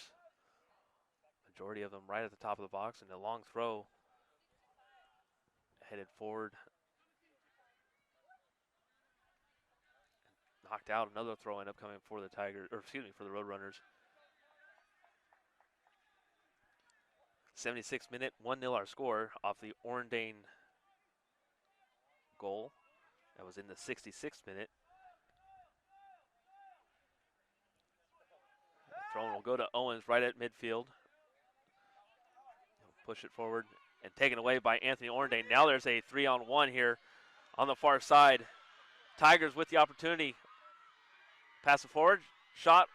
Majority of them right at the top of the box, and a long throw headed forward. Knocked out. Another throw end up coming for the Tigers, or excuse me, for the Roadrunners. 76th minute, 1-0 our score off the Orndane goal. That was in the 66th minute. Throw will go to Owens right at midfield. He'll push it forward and taken away by Anthony Orndane. Now there's a 3-on-1 here on the far side. Tigers with the opportunity. Pass it forward, shot.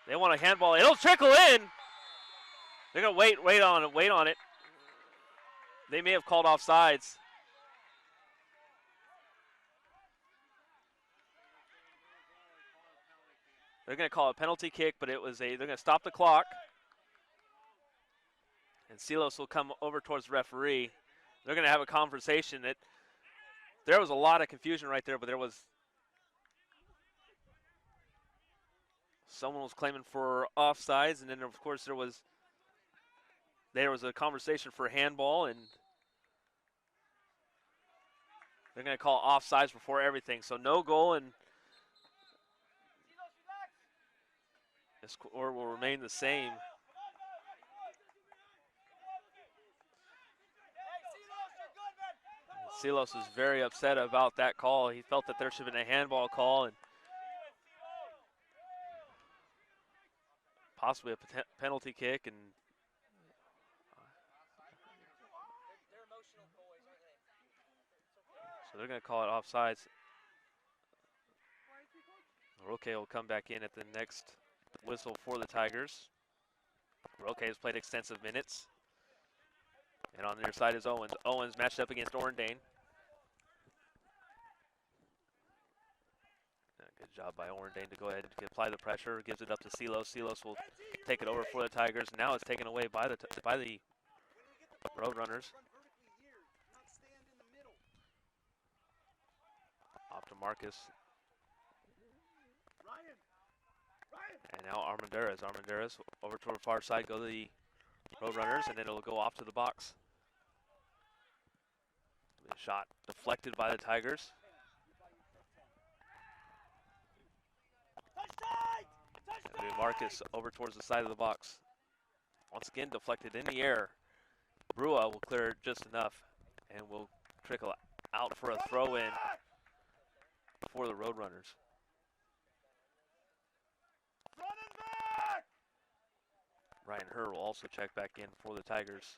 They want a handball. It'll trickle in. They're gonna wait on it. They may have called offsides. They're gonna call a penalty kick, but they're gonna stop the clock. And Silos will come over towards the referee. They're gonna have a conversation. There was a lot of confusion right there, but there was someone was claiming for offsides, and then of course there was a conversation for handball, and they're going to call offsides before everything. So no goal, and the score will remain the same. Silos is very upset about that call. He felt that there should have been a handball call and possibly a penalty kick, and so they're going to call it offsides. Roque will come back in at the next whistle for the Tigers. Roque has played extensive minutes. And on their side is Owens. Owens matched up against Orndane. Good job by Orndane to go ahead and apply the pressure. Gives it up to Silos. Silos will take it over for the Tigers. Now it's taken away by the Roadrunners. Off to Marcus. And now Armendariz. Armendariz over to the far side. Go to the Roadrunners, and then it'll go off to the box. Shot deflected by the Tigers. Marcus over towards the side of the box. Once again deflected in the air. Brua will clear it just enough and will trickle out for a throw in for the Roadrunners. Ryan Herr will also check back in for the Tigers.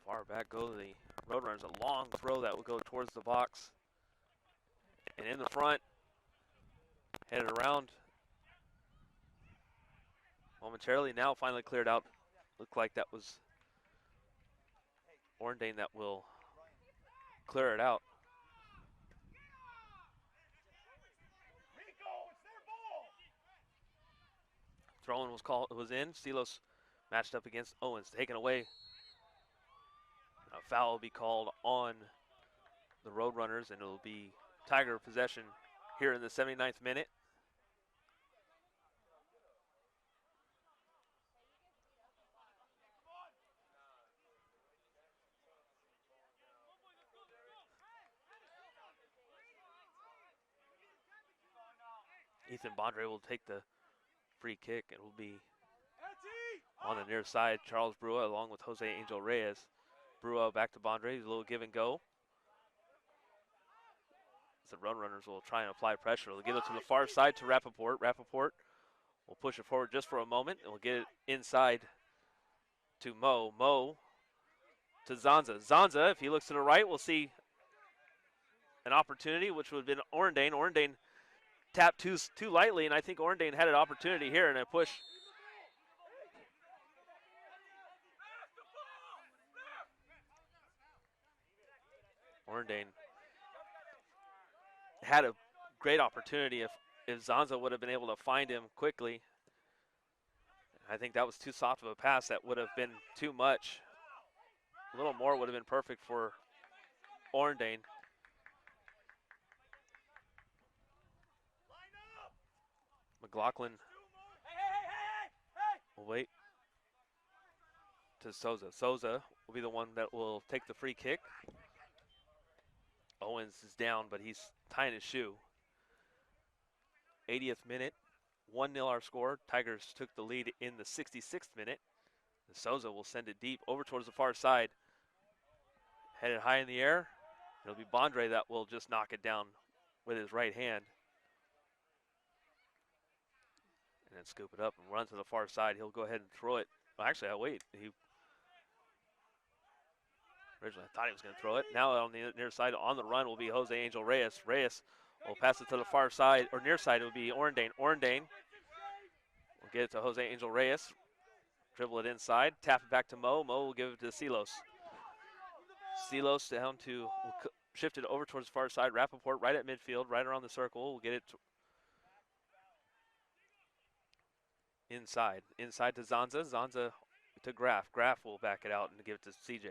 Far back go the Roadrunners. A long throw that will go towards the box. And in the front, headed around momentarily. Now finally cleared out. Looked like that was Orndane that will clear it out. Throw-in was in. Silos matched up against Owens, taken away. A foul will be called on the Roadrunners, and it will be Tiger possession here in the 79th minute. Ethan Bondre will take the free kick. It will be on the near side. Charles Brua along with Jose Angel Reyes. Brua back to Bondre. A little give and go. So Roadrunners will try and apply pressure. They'll get it to the far side to Rappaport. Rappaport will push it forward just for a moment, and we'll get it inside to Mo. Mo to Zanza. Zanza, if he looks to the right, we'll see an opportunity, which would have been Orndane. Orndane tapped too lightly, and I think Orndane had an opportunity here, and a push. Orndane had a great opportunity if Zanza would have been able to find him quickly. I think that was too soft of a pass. That would have been too much. A little more would have been perfect for Orndane. McLaughlin will wait to Souza. Souza will be the one that will take the free kick. Owens is down, but he's tying his shoe. 80th minute, 1-0 our score. Tigers took the lead in the 66th minute. And Souza will send it deep over towards the far side. Headed high in the air. It'll be Bondre that will just knock it down with his right hand. And then scoop it up and run to the far side. He'll go ahead and throw it. Well, actually, wait. Originally, I thought he was going to throw it. Now on the near side, on the run will be Jose Angel Reyes. Reyes will pass it to the far side, or near side, it will be Orndane. Orndane will get it to Jose Angel Reyes. Dribble it inside, tap it back to Mo. Mo will give it to Silos. Silos down to, will shift it over towards the far side. Rappaport right at midfield, right around the circle. We'll get it inside. Inside to Zanza. Zanza to Graf. Graf will back it out and give it to CJ.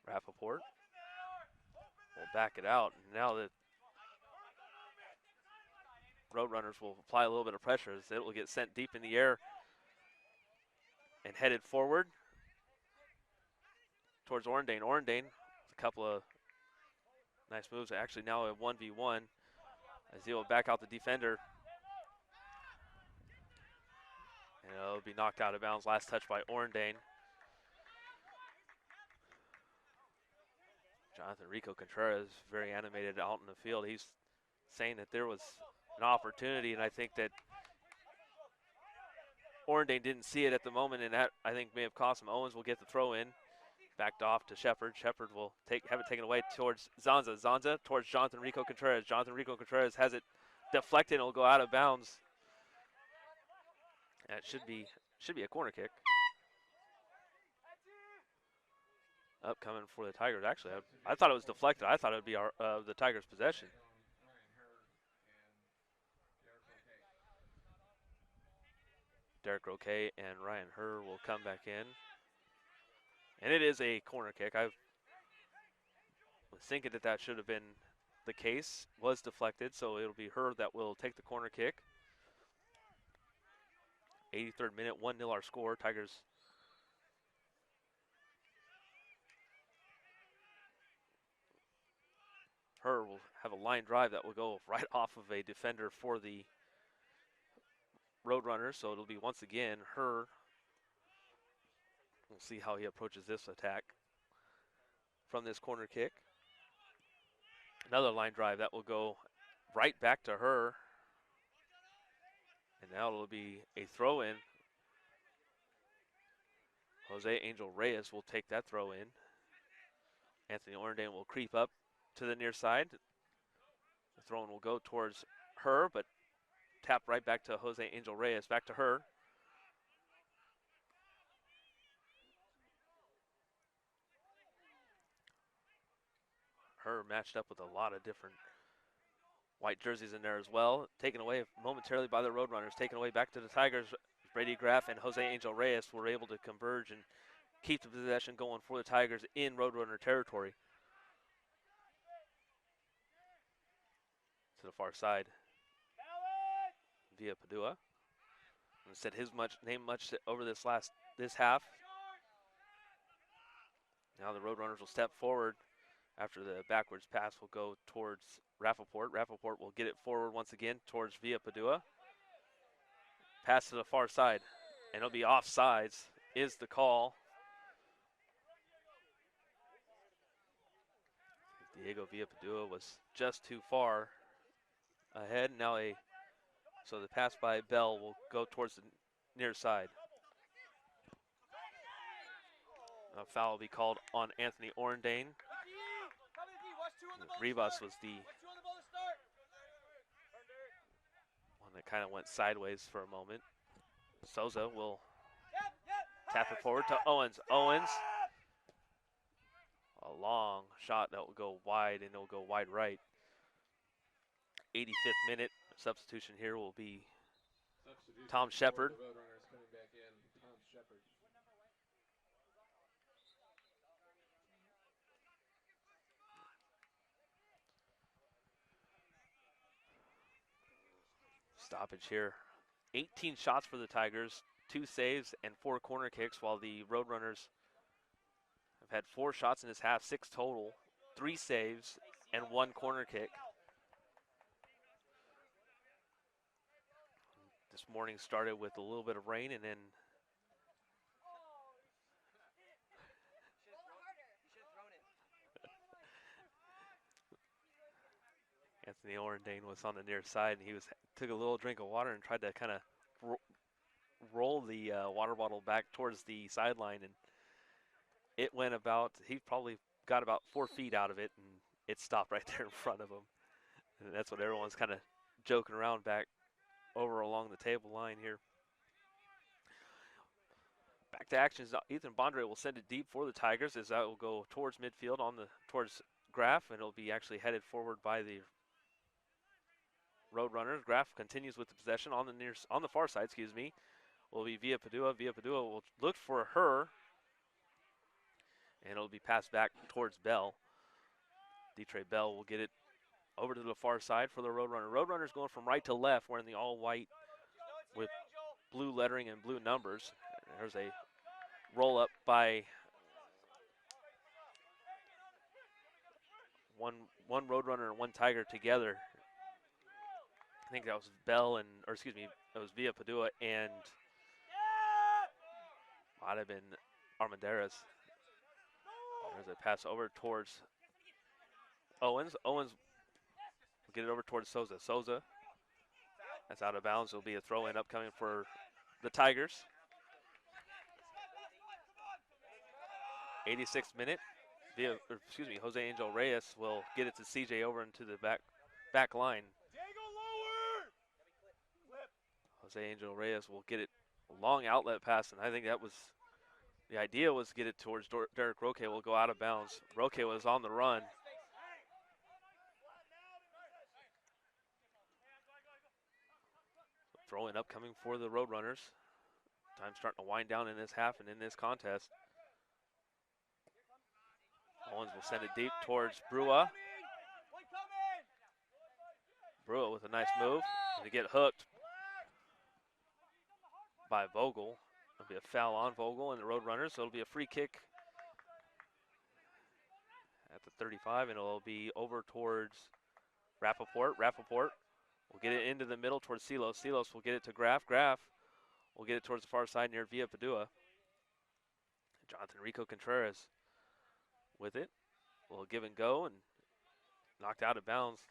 Rappaport will back it out. Now the Roadrunners will apply a little bit of pressure as it will get sent deep in the air and headed forward towards Orndane. Orndane, a couple of nice moves. Actually now a 1v1 as he will back out the defender. And it'll be knocked out of bounds. Last touch by Orndane. Jonathan Rico Contreras, very animated out in the field. He's saying that there was an opportunity, and I think that Orndane didn't see it at the moment, and that I think may have cost him. Owens will get the throw in. Backed off to Shepard. Shepard will have it taken away towards Zanza. Zanza towards Jonathan Rico Contreras. Jonathan Rico Contreras has it deflected and will go out of bounds. That should be a corner kick. Upcoming for the Tigers. Actually, I thought it was deflected. I thought it would be the Tigers' possession. Derek Roquet and Ryan Herr will come back in. And it is a corner kick. I was thinking that should have been the case. Was deflected, so it'll be Herr that will take the corner kick. 83rd minute, 1-0 our score. Tigers Herr will have a line drive that will go right off of a defender for the Roadrunners, so it'll be once again Herr. We'll see how he approaches this attack from this corner kick. Another line drive that will go right back to Herr. And now it'll be a throw in. Jose Angel Reyes will take that throw in. Anthony Orndane will creep up to the near side. The throw in will go towards Herr, but tap right back to Jose Angel Reyes. Back to Herr. Herr matched up with a lot of different white jerseys in there as well. Taken away momentarily by the Roadrunners. Taken away back to the Tigers. Brady Graff and Jose Angel Reyes were able to converge and keep the possession going for the Tigers in Roadrunner territory. To the far side. Via Padua. And said his name much over this half. Now the Roadrunners will step forward. After the backwards pass will go towards Rappaport. Rappaport will get it forward once again towards Via Padua. Pass to the far side, and it'll be offsides is the call. Diego Villapadua was just too far ahead. Now so the pass by Bell will go towards the near side. A foul will be called on Anthony Orendane. Rivas was the one that kind of went sideways for a moment. Souza will tap it forward to Owens. Owens, a long shot that will go wide, and it will go wide right. 85th minute. Substitution here will be Tom Shepard. Stoppage here. 18 shots for the Tigers, 2 saves and 4 corner kicks, while the Roadrunners have had 4 shots in this half, 6 total, 3 saves and 1 corner kick. This morning started with a little bit of rain, and then Anthony Orendane was on the near side, and he took a little drink of water and tried to kind of roll the water bottle back towards the sideline, and it went about, he probably got about 4 feet out of it, and it stopped right there in front of him. And that's what everyone's kind of joking around back over along the table line here. Back to action. Ethan Bondre will send it deep for the Tigers, as that will go towards midfield towards Graff, and it'll be actually headed forward by the Roadrunners. Graff continues with the possession on the far side, will be Villapadua. Villapadua will look for her, and it'll be passed back towards Bell. Detre Bell will get it over to the far side for the Roadrunner. Roadrunners going from right to left, wearing the all-white with blue lettering and blue numbers. There's a roll-up by one Roadrunner and one Tiger together. I think that was it was Villapadua and might have been Armendares. There's a pass over towards Owens. Owens will get it over towards Souza. Souza, that's out of bounds. It'll be a throw-in upcoming for the Tigers. 86th minute. Jose Angel Reyes will get it to CJ over into the back line. Jose Angel Reyes will get it a long outlet pass, and I think that was the idea, was to get it towards Derek Roque. Will go out of bounds. Roque was on the run. Throw-in upcoming for the Roadrunners. Time starting to wind down in this half and in this contest. Owens will send it deep towards Brua. Brua with a nice move to get hooked by Vogel. It'll be a foul on Vogel and the Roadrunners, so it'll be a free kick at the 35, and it'll be over towards Rappaport. Rappaport will get it into the middle towards Silos. Silos will get it to Graff. Graff will get it towards the far side near Villapadua. Jonathan Rico Contreras with it. Will give and go, and knocked out of bounds.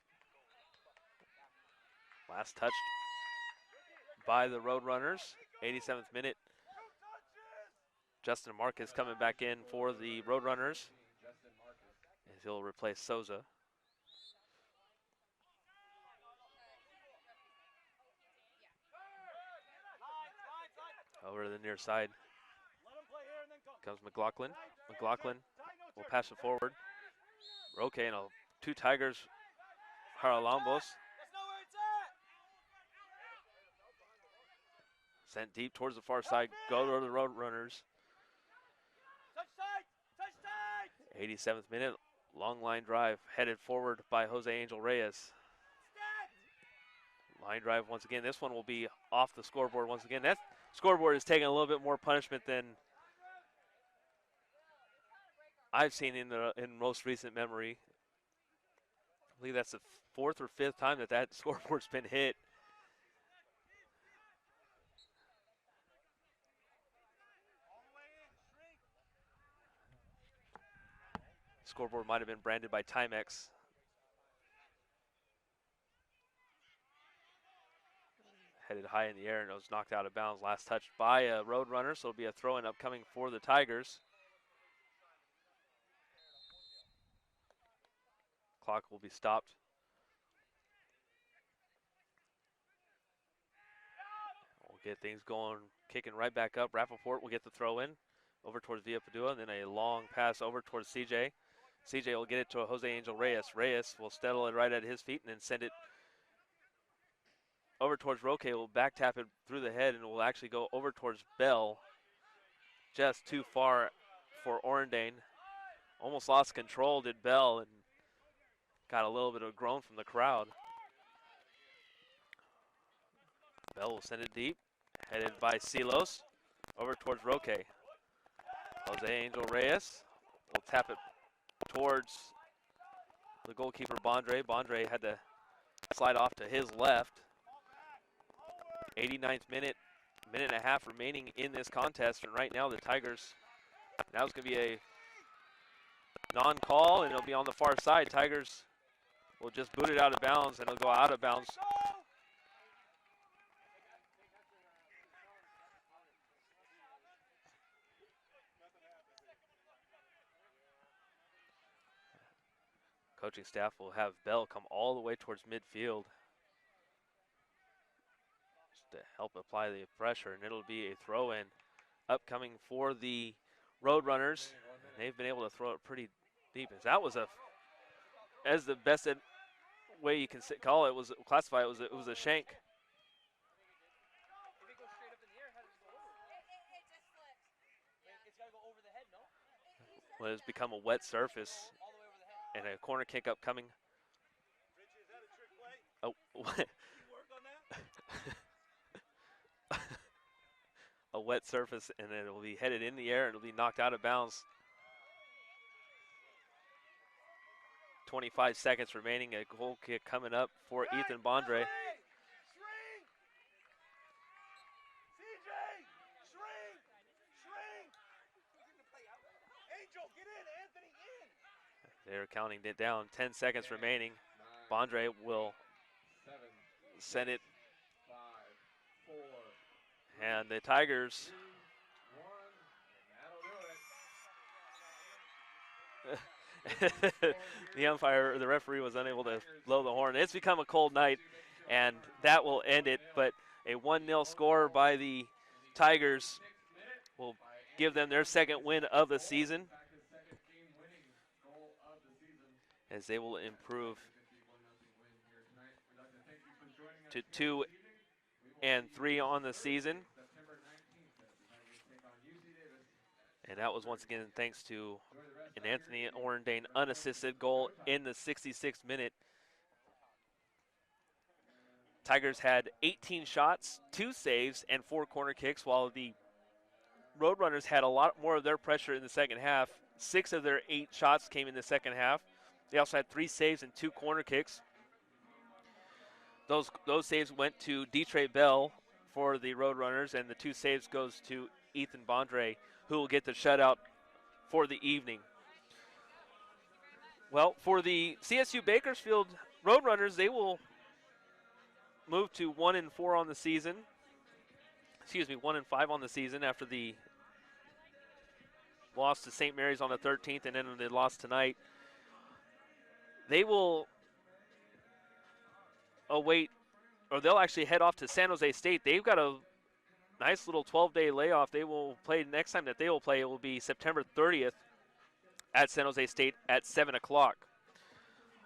Last touched by the Roadrunners. 87th minute. Justin Marcus coming back in for the Roadrunners, as he'll replace Souza. Over to the near side comes McLaughlin. McLaughlin will pass it forward. Roque and 2 Tigers, Haralambos. Sent deep towards the far side, go to the Roadrunners. 87th minute, long line drive headed forward by Jose Angel Reyes. Line drive once again. This one will be off the scoreboard once again. That scoreboard is taking a little bit more punishment than I've seen in most recent memory. I believe that's the 4th or 5th time that scoreboard's been hit. scoreboard might have been branded by Timex. Headed high in the air and it was knocked out of bounds. Last touch by a Roadrunner, so it'll be a throw-in upcoming for the Tigers. Clock will be stopped. We'll get things going, kicking right back up. Rappaport will get the throw-in over towards Villapadua, and then a long pass over towards CJ. CJ will get it to Jose Angel Reyes. Reyes will settle it right at his feet and then send it over towards Roque. Will back tap it through the head and will actually go over towards Bell. Just too far for Orendane. Almost lost control, did Bell, and got a little bit of a groan from the crowd. Bell will send it deep, headed by Silos, over towards Roque. Jose Angel Reyes will tap it towards the goalkeeper, Bondre. Bondre had to slide off to his left. 89th minute, minute and a half remaining in this contest, and right now the Tigers, now it's going to be a non-call, and it'll be on the far side. Tigers will just boot it out of bounds, and it'll go out of bounds. Coaching staff will have Bell come all the way towards midfield just to help apply the pressure, and it'll be a throw-in upcoming for the Roadrunners. And they've been able to throw it pretty deep. That was as the best way you can call it, was classify it, was a shank. Well, it's become a wet surface. And a corner kick upcoming. Oh, a wet surface, and then it will be headed in the air, and it'll be knocked out of bounds. 25 seconds remaining. A goal kick coming up for Ethan Bondre. They're counting it down. 10 seconds remaining. Bondre will send it. And the Tigers. The umpire, the referee, was unable to blow the horn. It's become a cold night, and that will end it. But a 1-0 score by the Tigers will give them their second win of the season, as they will improve to 2-3 on the season. And that was once again thanks to an Anthony Orendane unassisted goal in the 66th minute. Tigers had 18 shots, 2 saves, and 4 corner kicks, while the Roadrunners had a lot more of their pressure in the second half. 6 of their 8 shots came in the second half. They also had 3 saves and 2 corner kicks. Those saves went to Detre Bell for the Roadrunners, and the 2 saves goes to Ethan Bondre, who will get the shutout for the evening. Well, for the CSU Bakersfield Roadrunners, they will move to 1-4 on the season. Excuse me, 1-5 on the season after the loss to St. Mary's on the 13th, and then they lost tonight. They will await, or they'll actually head off to San Jose State. They've got a nice little 12-day layoff. They will play, next time that they will play, it will be September 30th at San Jose State at 7 o'clock.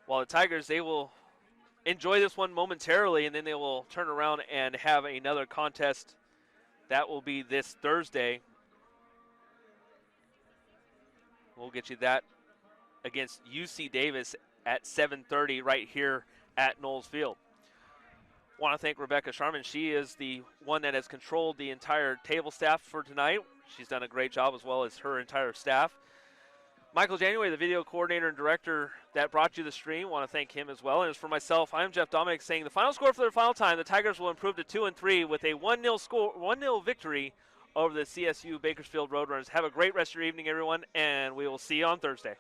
While the Tigers, they will enjoy this one momentarily, and then they will turn around and have another contest. That will be this Thursday. We'll get you that against UC Davis at 7:30 right here at Knowles Field. Want to thank Rebecca Sharman. She is the one that has controlled the entire table staff for tonight. She's done a great job, as well as her entire staff. Michael January, the video coordinator and director that brought you the stream, want to thank him as well. And as for myself, I'm Jeff Dominic, saying the final score for the final time, the Tigers will improve to 2-3 with a 1-0 victory over the CSU Bakersfield Roadrunners. Have a great rest of your evening, everyone, and we will see you on Thursday.